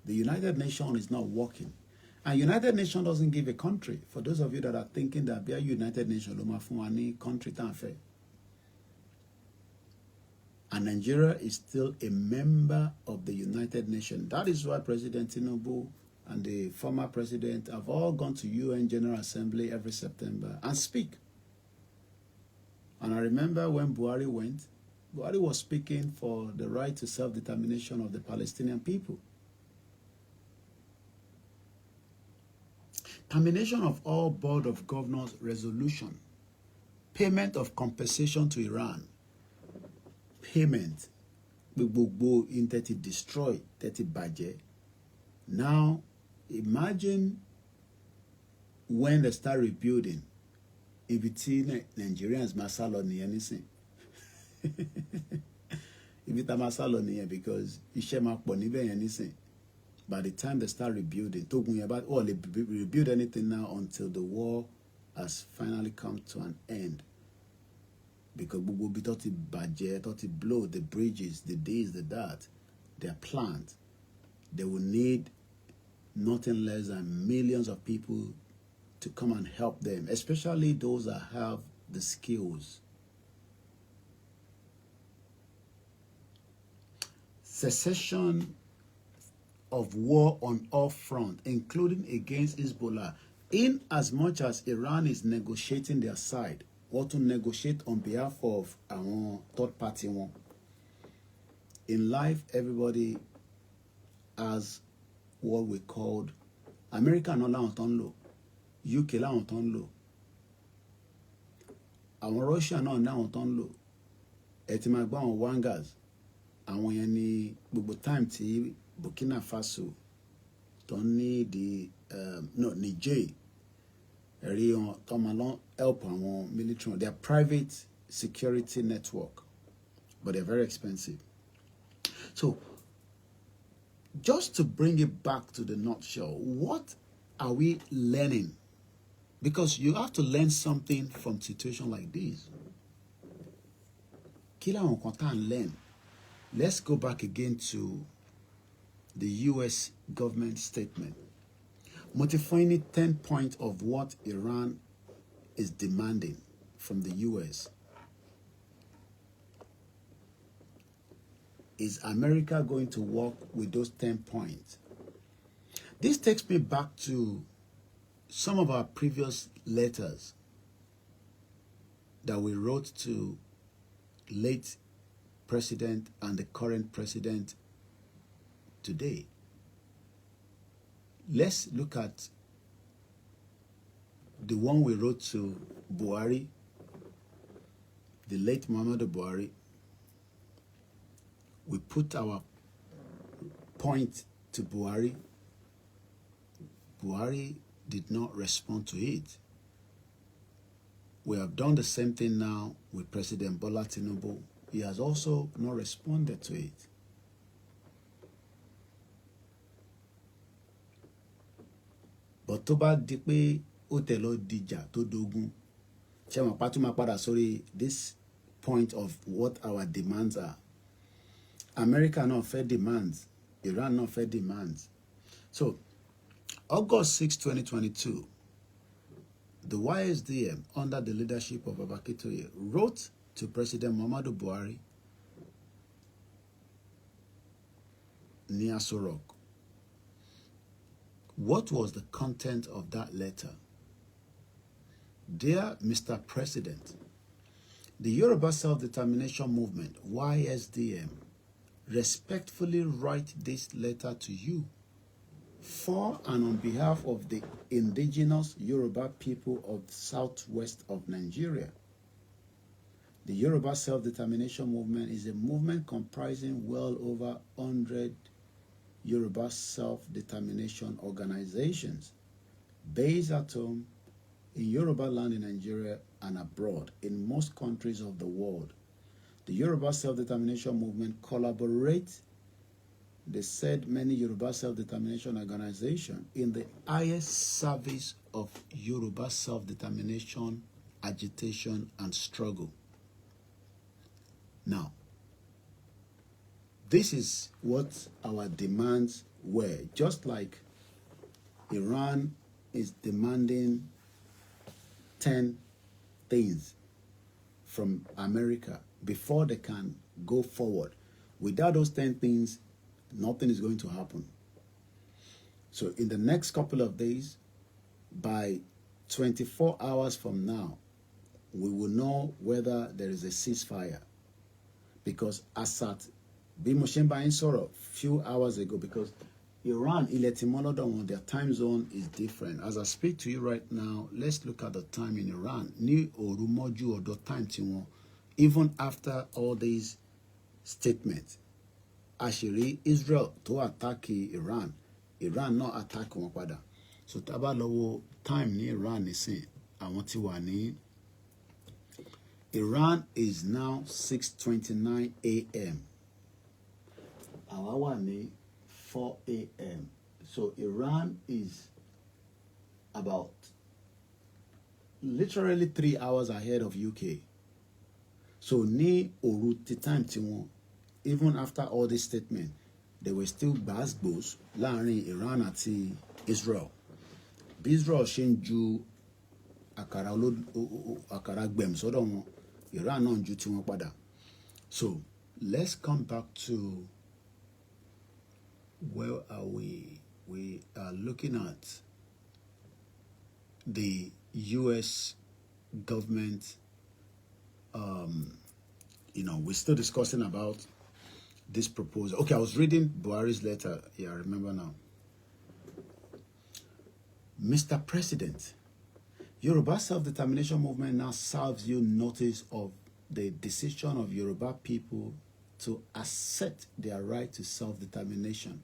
The United Nations is not working. And United Nations doesn't give a country. For those of you that are thinking that be a United Nations ló máa fún wa ní country tá ń fẹ́. And Nigeria is still a member of the United Nations. That is why President Tinubu and the former president have all gone to UN General Assembly every September and speak. And I remember when Buhari went, Buhari was speaking for the right to self-determination of the Palestinian people. Termination of all Board of Governors resolution. Payment of compensation to Iran. Payment. Gbogbo in 30 destroy, 30 bàjẹ́. Now, imagine when they start rebuilding. Ibi tí Nigerians máa sá lọ nìyẹn nísìn. Ibi tá máa sá lọ nìyẹn, because iṣẹ́ máa pọ̀ níbẹ̀ yẹn nísìn. By the time they start rebuilding, talking about, they rebuild anything now until the war has finally come to an end. Because gbogbo bí tó ti bàjẹ́, tó ti blow, the bridges, the this, the that, they are planned. They will need nothing less than millions of people to come and help them, especially those that have the skills. Cessation of war on all fronts, including against Hezbollah, in as much as Iran is negotiating their side, or to negotiate on behalf of our third party one. In life, everybody has what we called America no la tó ń lò, UK la tó ń lò, àwọn Russia náà láwọn tó ń lò, ẹ ti máa gbọ́ àwọn wangers, àwọn yẹn ní gbogbo time tí Burkina Faso tó ní di Niger ẹ̀rí wọn tó máa lọ help àwọn military, they are private security network, but they're very expensive. So just to bring it back to the nutshell, what are we learning? Because you have to learn something from situation like this. Kí làwọn kan tá à ń learn? Let's go back again to the US government statement. Mo ti fún yín ní 10 points of what Iran is demanding from the US. Is America going to work with those 10 points? This takes me back to some of our previous letters that we wrote to late president and the current president today. Let's look at the one we wrote to Buhari, the late Muhammadu Buhari. We put our point to Buhari. Buhari did not respond to it. We have done the same thing now with President Bola Tinubu. He has also not responded to it. But tó bá di pé ó tẹ̀ lọ dìjà tó dogun, ṣé mo pa tún máa padà sórí this point of what our demands are. America náà fẹ́ demands, Iran náà fẹ́ demands. So, August 6, 2022, the YSDM, under the leadership of Baba Akintoye, wrote to President Muhammadu Buhari near Aso Rock. What was the content of that letter? Dear Mr. President, the Yoruba Self-Determination Movement, YSDM, respectfully write this letter to you for and on behalf of the indigenous Yoruba people of the southwest of Nigeria. The Yoruba Self-Determination Movement is a movement comprising well over 100 Yoruba self-determination organizations based at home in Yoruba land in Nigeria and abroad in most countries of the world. The Yoruba Self-Determination Movement collaborates, they said, many Yoruba self-determination organizations in the highest service of Yoruba self-determination, agitation, and struggle. Now, this is what our demands were. Just like Iran is demanding 10 things from America before they can go forward. Without those 10 things, nothing is going to happen. So in the next couple of days, by 24 hours from now, we will know whether there is a ceasefire. Because as at Bimoshemba in Soro few hours ago, because Iran, their time zone is different. As I speak to you right now, let's look at the time in Iran. Ni orumoju or the time tiwon, even after all these statements. Ashiri, Israel to attack Iran. Iran not attack wọn padà. So taba lowo time ni Iran nisin, àwọn tí wà ní Iran is now 6:29 a.m. Àwa wà ní 4 a.m. So Iran is about literally 3 hours ahead of UK. So ní òru ti time tí wọ́n, even after all this statement, they were still gbasgbos láàrin Iran àti Israel. Bí Israel ṣe ń ju àkàrà gbẹ̀m sọ́dọ̀ wọn, Iran náà ń ju tiwọn padà. So let's come back to where are we? We are looking at the US government. We're still discussing about this proposal. Okay, I was reading Buhari's letter. Yeah, I remember now. Mr. President, Yoruba Self-Determination Movement now serves you notice of the decision of Yoruba people to assert their right to self-determination.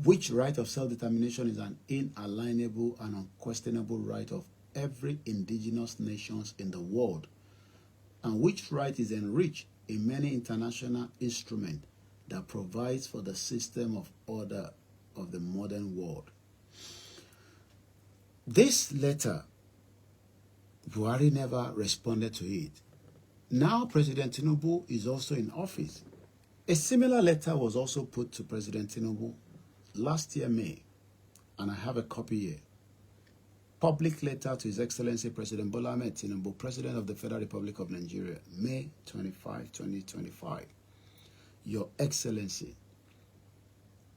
Which right of self-determination is an inalienable and unquestionable right of every indigenous nations in the world, and which right is enriched in many international instruments that provides for the system of order of the modern world. This letter, Buhari never responded to it. Now President Tinubu is also in office. A similar letter was also put to President Tinubu last year, May, and I have a copy here. public letter to His Excellency President Bola Ahmed Tinubu, President of the Federal Republic of Nigeria, May 25, 2025. Your Excellency,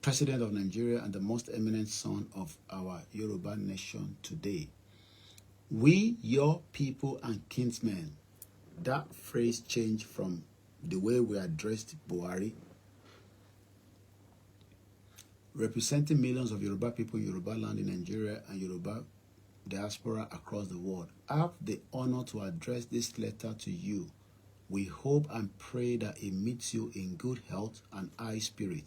President of Nigeria and the most eminent son of our Yoruba nation today. We, your people and kinsmen. That phrase changed from the way we addressed Buhari, representing millions of Yoruba people in Yoruba land in Nigeria and Yoruba diaspora across the world. I have the honor to address this letter to you. We hope and pray that it meets you in good health and high spirit.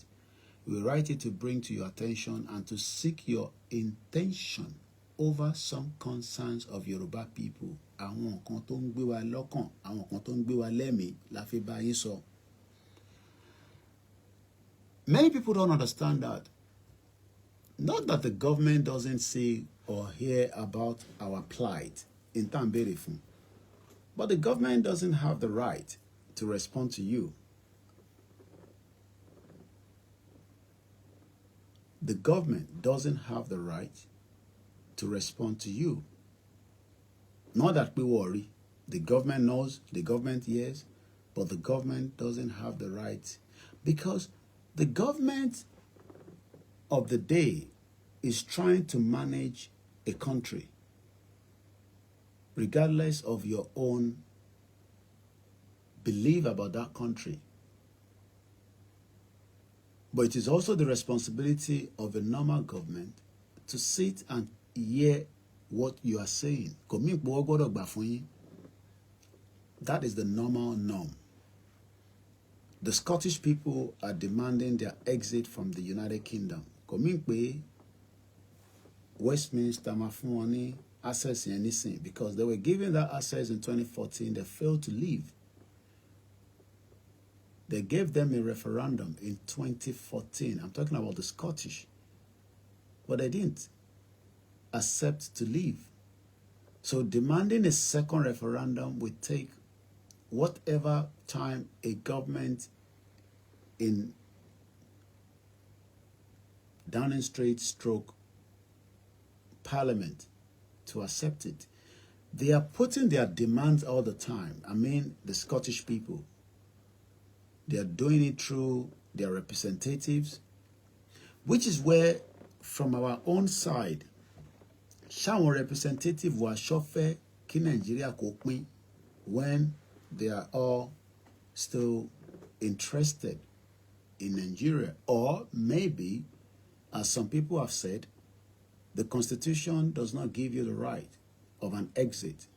We write it to bring to your attention and to seek your intention over some concerns of Yoruba people. Àwọn kan tó ń gbé wa lọ́kàn, àwọn kan tó ń gbé wa lẹ́mìí la fi bá yín sọ. Many people don't understand that. Not that the government doesn't see or hear about our plight in Tambere fún, but the government doesn't have the right to respond to you. The government doesn't have the right to respond to you. Not that we worry. The government knows, the government hears, but the government doesn't have the right, because the government of the day is trying to manage a country, regardless of your own belief about that country. But it is also the responsibility of a normal government to sit and hear what you are saying. That is the normal norm. The Scottish people are demanding their exit from the United Kingdom. Westminster Mafuni access anything, because they were given that access in 2014. They failed to leave. They gave them a referendum in 2014. I'm talking about the Scottish. But they didn't accept to leave. So demanding a second referendum would take whatever time a government in Downing Street stroke Parliament to accept it. They are putting their demands all the time. I mean, the Scottish people. They are doing it through their representatives, which is where, from our own side, Shawọn representative were chauffeur ki Nigeria kò pín, when they are all still interested in Nigeria. Or maybe, as some people have said, the Constitution does not give you the right of an exit,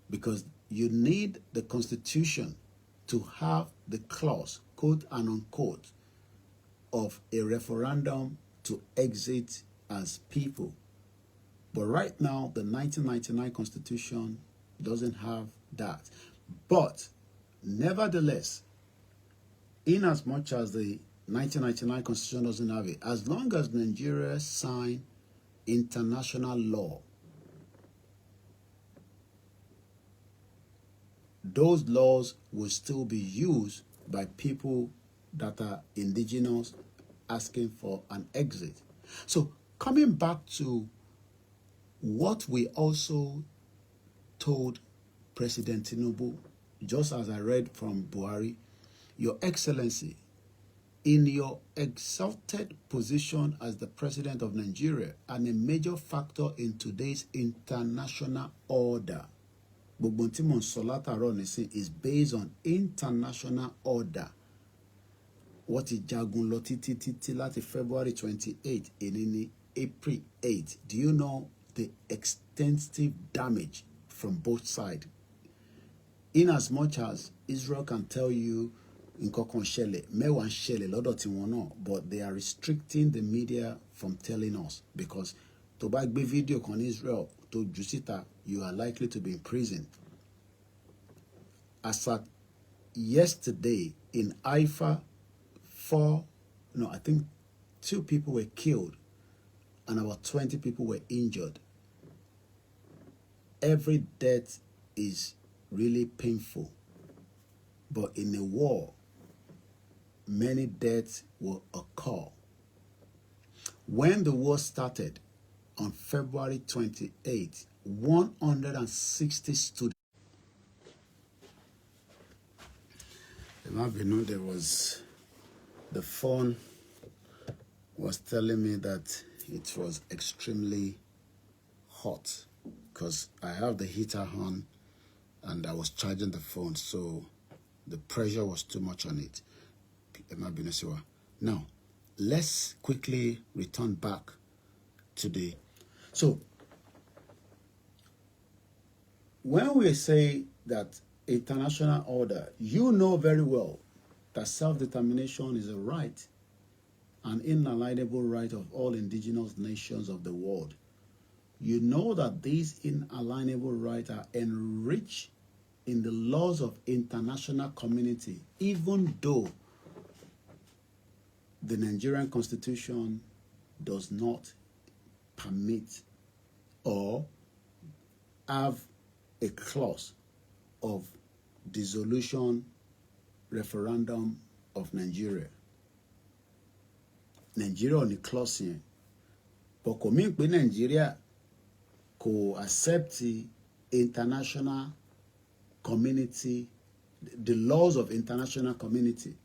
because you need the Constitution to have the clause, quote and unquote, of a referendum to exit as people. But right now, the 1999 Constitution doesn't have that. But nevertheless, in as much as the 1999 Constitution doesn't have it, as long as Nigeria sign international law, those laws will still be used by people that are indigenous asking for an exit. So coming back to what we also told President Tinubu, just as I read from Buhari, Your Excellency, in your exalted position as the President of Nigeria and a major factor in today's international order, is based on international order. What is Jagun lọ títí láti February 28 in April 8? Do you know the extensive damage from both sides? In as much as Israel can tell you nǹkan ṣẹlẹ̀, mẹ́wàá ṣẹlẹ̀ lọ́dọ̀ tiwọn náà, but they are restricting the media from telling us, because tó bá gbé fídíò kan ní Israel tó jù síta, you are likely to be in prison. As at yesterday in Haifa, I think 2 people were killed and about 20 people were injured. Every death is really painful, but in a war, many deaths will occur. When the war started on February 28, 160 students. There was, the phone was telling me that it was extremely hot because I have the heater on and I was charging the phone, so the pressure was too much on it. Now, let's quickly return back to the... So, when we say that international order, you know very well that self-determination is a right, an inalienable right of all indigenous nations of the world. You know that these inalienable rights are enriched in the laws of international community, even though the Nigerian Constitution does not permit or have a clause of dissolution referendum of Nigeria. Nigeria on the clause here. But kò mean pé Nigeria kò accept the international community, the laws of international community.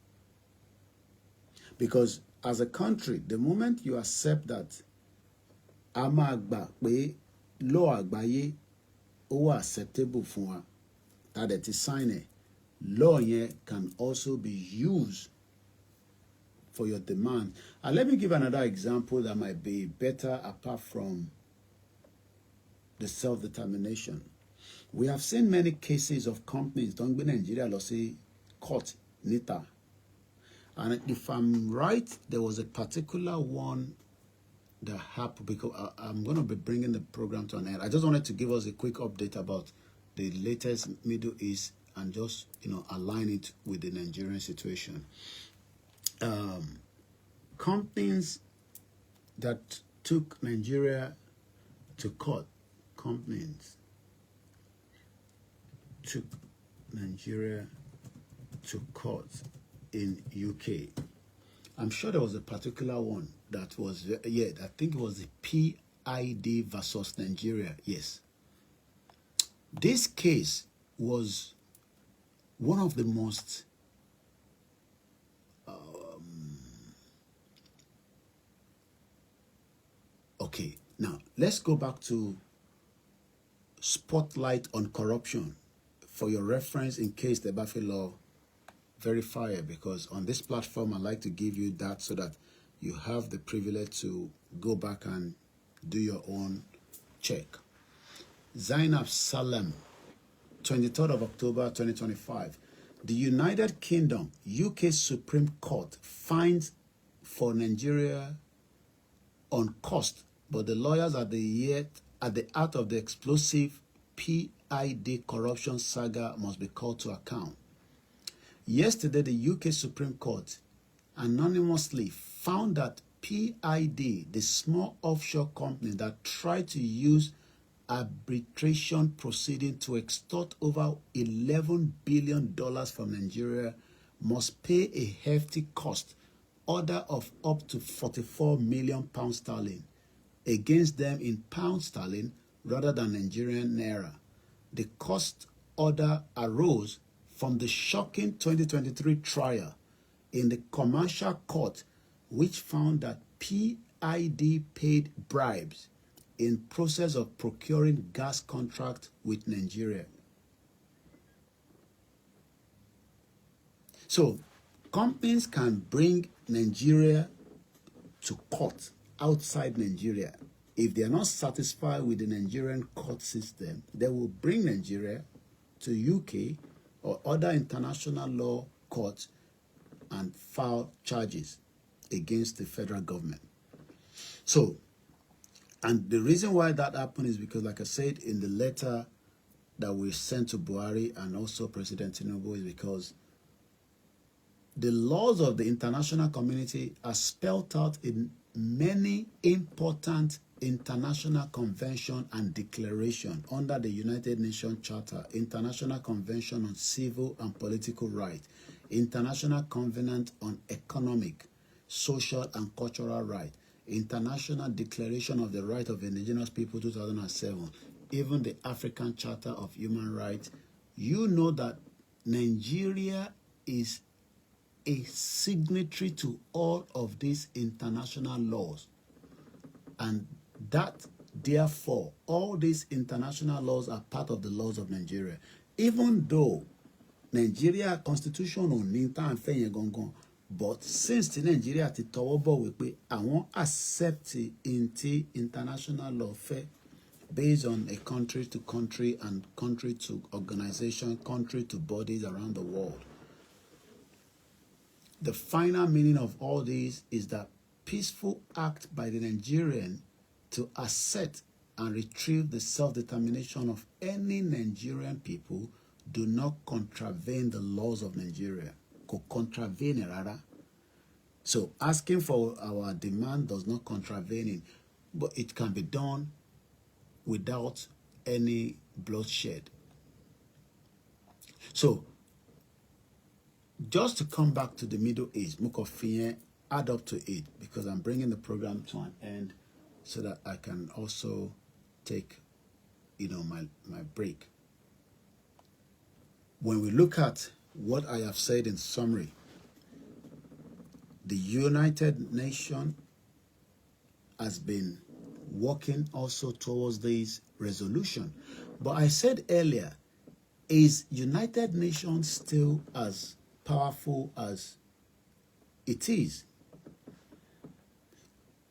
Because as a country, the moment you accept that a máa gbà pé law àgbáyé ó wà acceptable fún wa, that it is signed, law yẹn can also be used for your demand. And let me give another example that might be better apart from the self-determination. We have seen many cases of companies don't be Nigeria lọ sí court níta. And if I'm right, there was a particular one that happened because I'm going to be bringing the program to an end. I just wanted to give us a quick update about the latest Middle East and just, align it with the Nigerian situation. Companies that took Nigeria to court, companies took Nigeria to court in UK. I'm sure there was a particular one that was, I think it was the PID versus Nigeria, yes. This case was one of the most okay, now let's go back to Spotlight on Corruption for your reference in case the Buffet law verify it, because on this platform I like to give you that so that you have the privilege to go back and do your own check. Zainab Salem, 23rd of October 2025. The United Kingdom, UK Supreme Court finds for Nigeria on cost, but the lawyers at the heart of the explosive PID corruption saga must be called to account. Yesterday, the UK Supreme Court anonymously found that PID, the small offshore company that tried to use arbitration proceeding to extort over $11 billion from Nigeria, must pay a hefty cost order of up to £44 million against them in pound sterling rather than Nigerian naira. The cost order arose from the shocking 2023 trial in the commercial court, which found that PID paid bribes in process of procuring gas contract with Nigeria. So, companies can bring Nigeria to court outside Nigeria. If they are not satisfied with the Nigerian court system, they will bring Nigeria to UK or other international law courts and file charges against the federal government. So, and the reason why that happened is because, like I said in the letter that we sent to Buhari and also President Tinubu, is because the laws of the international community are spelled out in many important international convention and declaration under the United Nations Charter, International Convention on Civil and Political Rights, International Covenant on Economic, Social and Cultural Rights, International Declaration of the Right of Indigenous People 2007, even the African Charter of Human Rights, you know that Nigeria is a signatory to all of these international laws. And that, therefore, all these international laws are part of the laws of Nigeria. Even though Nigeria constitution ò ní tá à ń fẹ́ yẹn gangan, but since ti Nigeria ti tọwọ́ bọ̀wé pé àwọn accept international law fẹ́ based on a country to country and country to organization, country to bodies around the world. The final meaning of all this is that peaceful act by the Nigerian to assert and retrieve the self-determination of any Nigerian people do not contravene the laws of Nigeria. Ko contravene rara. So asking for our demand does not contravene it, but it can be done without any bloodshed. So just to come back to the Middle East, Mukofiye, add up to it, because I'm bringing the program to an end so that I can also take, my break. When we look at what I have said in summary, the United Nations has been working also towards this resolution. But I said earlier, is United Nations still as powerful as it is?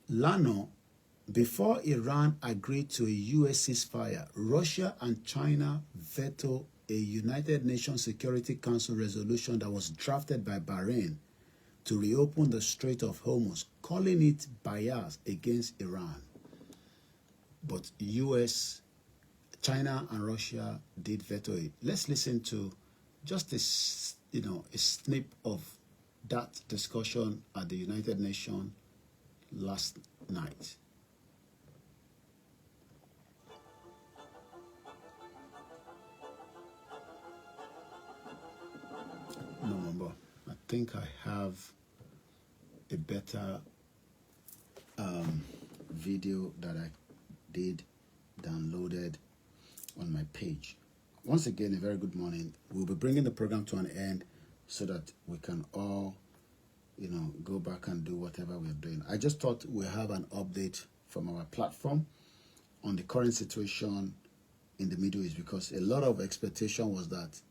Lano, before Iran agreed to a US ceasefire, Russia and China vetoed a United Nations Security Council resolution that was drafted by Bahrain to reopen the Strait of Hormuz, calling it bias against Iran. But US, China, and Russia did veto it. Let's listen to just a snip of that discussion at the United Nations last night. No, Mambo, I think I have a better video that I did downloaded on my page. Once again, a very good morning. We'll be bringing the program to an end so that we can all, go back and do whatever we're doing. I just thought we'll have an update from our platform on the current situation in the Middle East, because a lot of expectation was that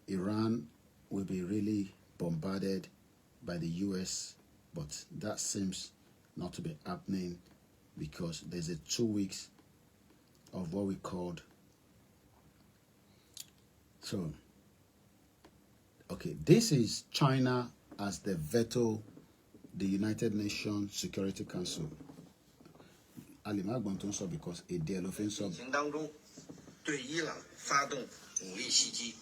Iran will be really bombarded by the US, but that seems not to be happening, because there's a 2 weeks of what we called, so, okay, this is China as the veto the United Nations Security Council. Ali Magbanton saw because a deal of insult. 对伊朗发动武力袭击，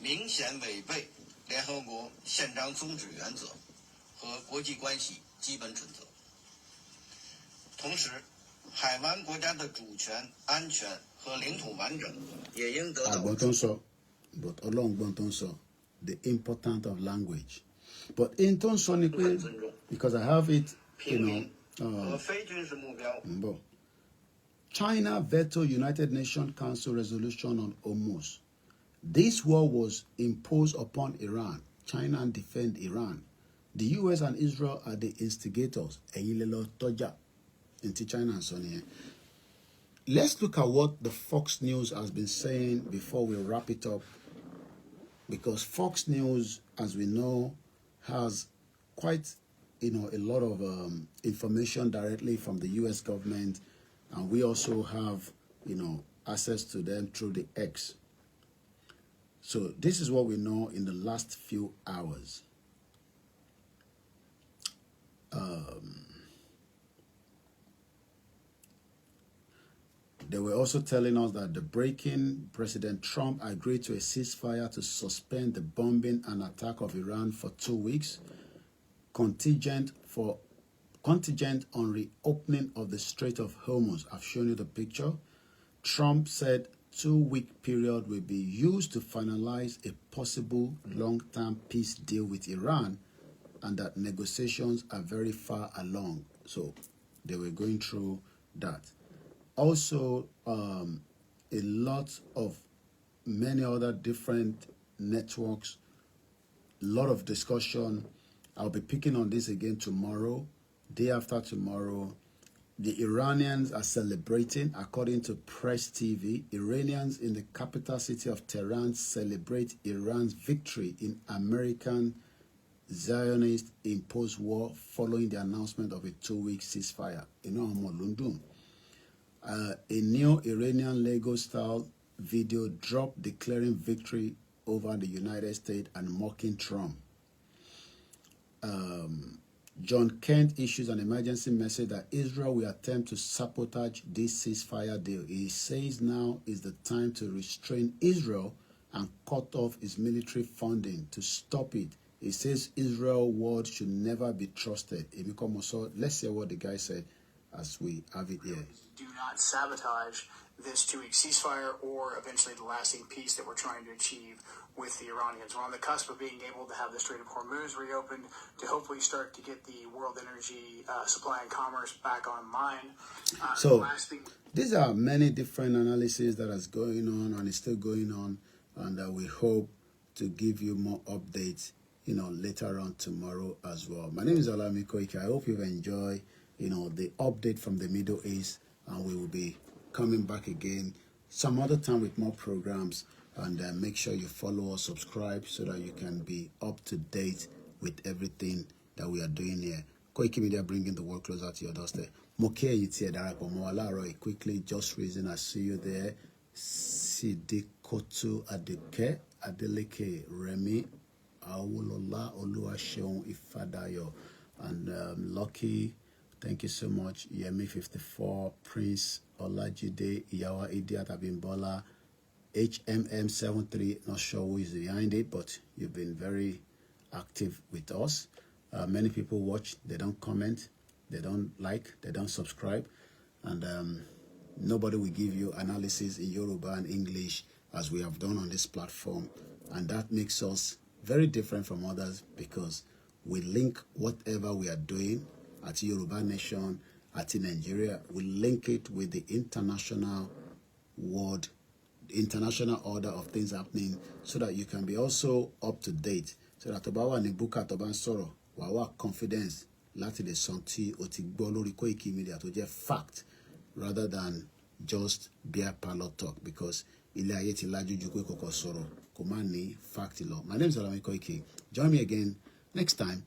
明显违背联合国宪章宗旨原则和国际关系基本准则。同时，海湾国家的主权、安全和领土完整也应得到。But along the importance of language. But in because I have it, China veto United Nations Council resolution on Hormuz. This war was imposed upon Iran. China defend Iran. The US and Israel are the instigators. China and Sonia. Let's look at what the Fox News has been saying before we wrap it up. Because Fox News, as we know, has quite, a lot of information directly from the US government. And we also have, access to them through the X. So this is what we know in the last few hours. They were also telling us that the break-in, President Trump agreed to a ceasefire to suspend the bombing and attack of Iran for 2 weeks, contingent on reopening of the Strait of Hormuz. I've shown you the picture. Trump said 2-week period will be used to finalize a possible long-term peace deal with Iran, and that negotiations are very far along. So They were going through that. Also, a lot of many other different networks, a lot of discussion. I'll be picking on this again tomorrow, day after tomorrow. The Iranians are celebrating, according to Press TV. Iranians in the capital city of Tehran celebrate Iran's victory in American Zionist imposed war following the announcement of a 2-week ceasefire. A new Iranian Lego-style video dropped declaring victory over the United States and mocking Trump. John Kent issues an emergency message that Israel will attempt to sabotage this ceasefire deal. He says now is the time to restrain Israel and cut off its military funding to stop it. He says Israel's word should never be trusted. Let's hear what the guy said as we have it here. Do not sabotage this 2-week ceasefire or eventually the lasting peace that we're trying to achieve with the Iranians. We're on the cusp of being able to have the Strait of Hormuz reopened to hopefully start to get the world energy supply and commerce back online. So these are many different analyses that is going on and is still going on, and we hope to give you more updates, later on tomorrow as well. My name is OLAYOMI KOIKI. I hope you've enjoyed, the update from the Middle East, and we will be coming back again some other time with more programs. And make sure you follow or subscribe so that you can be up to date with everything that we are doing here. Koikimedia bringing the world closer to your doorstep. Quickly, just reason I see you there. Sidikotu Adeke, Adeleke, Remy, Awolola, Oluwaseun Ifadayo, and Lucky. Thank you so much. Yemi 54, Prince Olajide, Iyawa Idiat Abimbola, HMM73, not sure who is behind it, but you've been very active with us. Many people watch, they don't comment, they don't like, they don't subscribe, and nobody will give you analysis in Yoruba and English as we have done on this platform, and that makes us very different from others because we link whatever we are doing at Yoruba Nation, at Nigeria, we link it with the international world, international order of things happening, so that you can be also up to date, so that Obawa Nibuka Toban Soro, Wawa confidence, láti lè sọ tí o ti gbọ́ lórí Koikimedia tó jẹ́ fact, rather than just bare parlor talk, because ilé ayé ti lajú ju pé kọ́kọ́ sọ̀rọ̀ kò má ní fact lọ. My name is OLAYOMI KOIKI. Join me again next time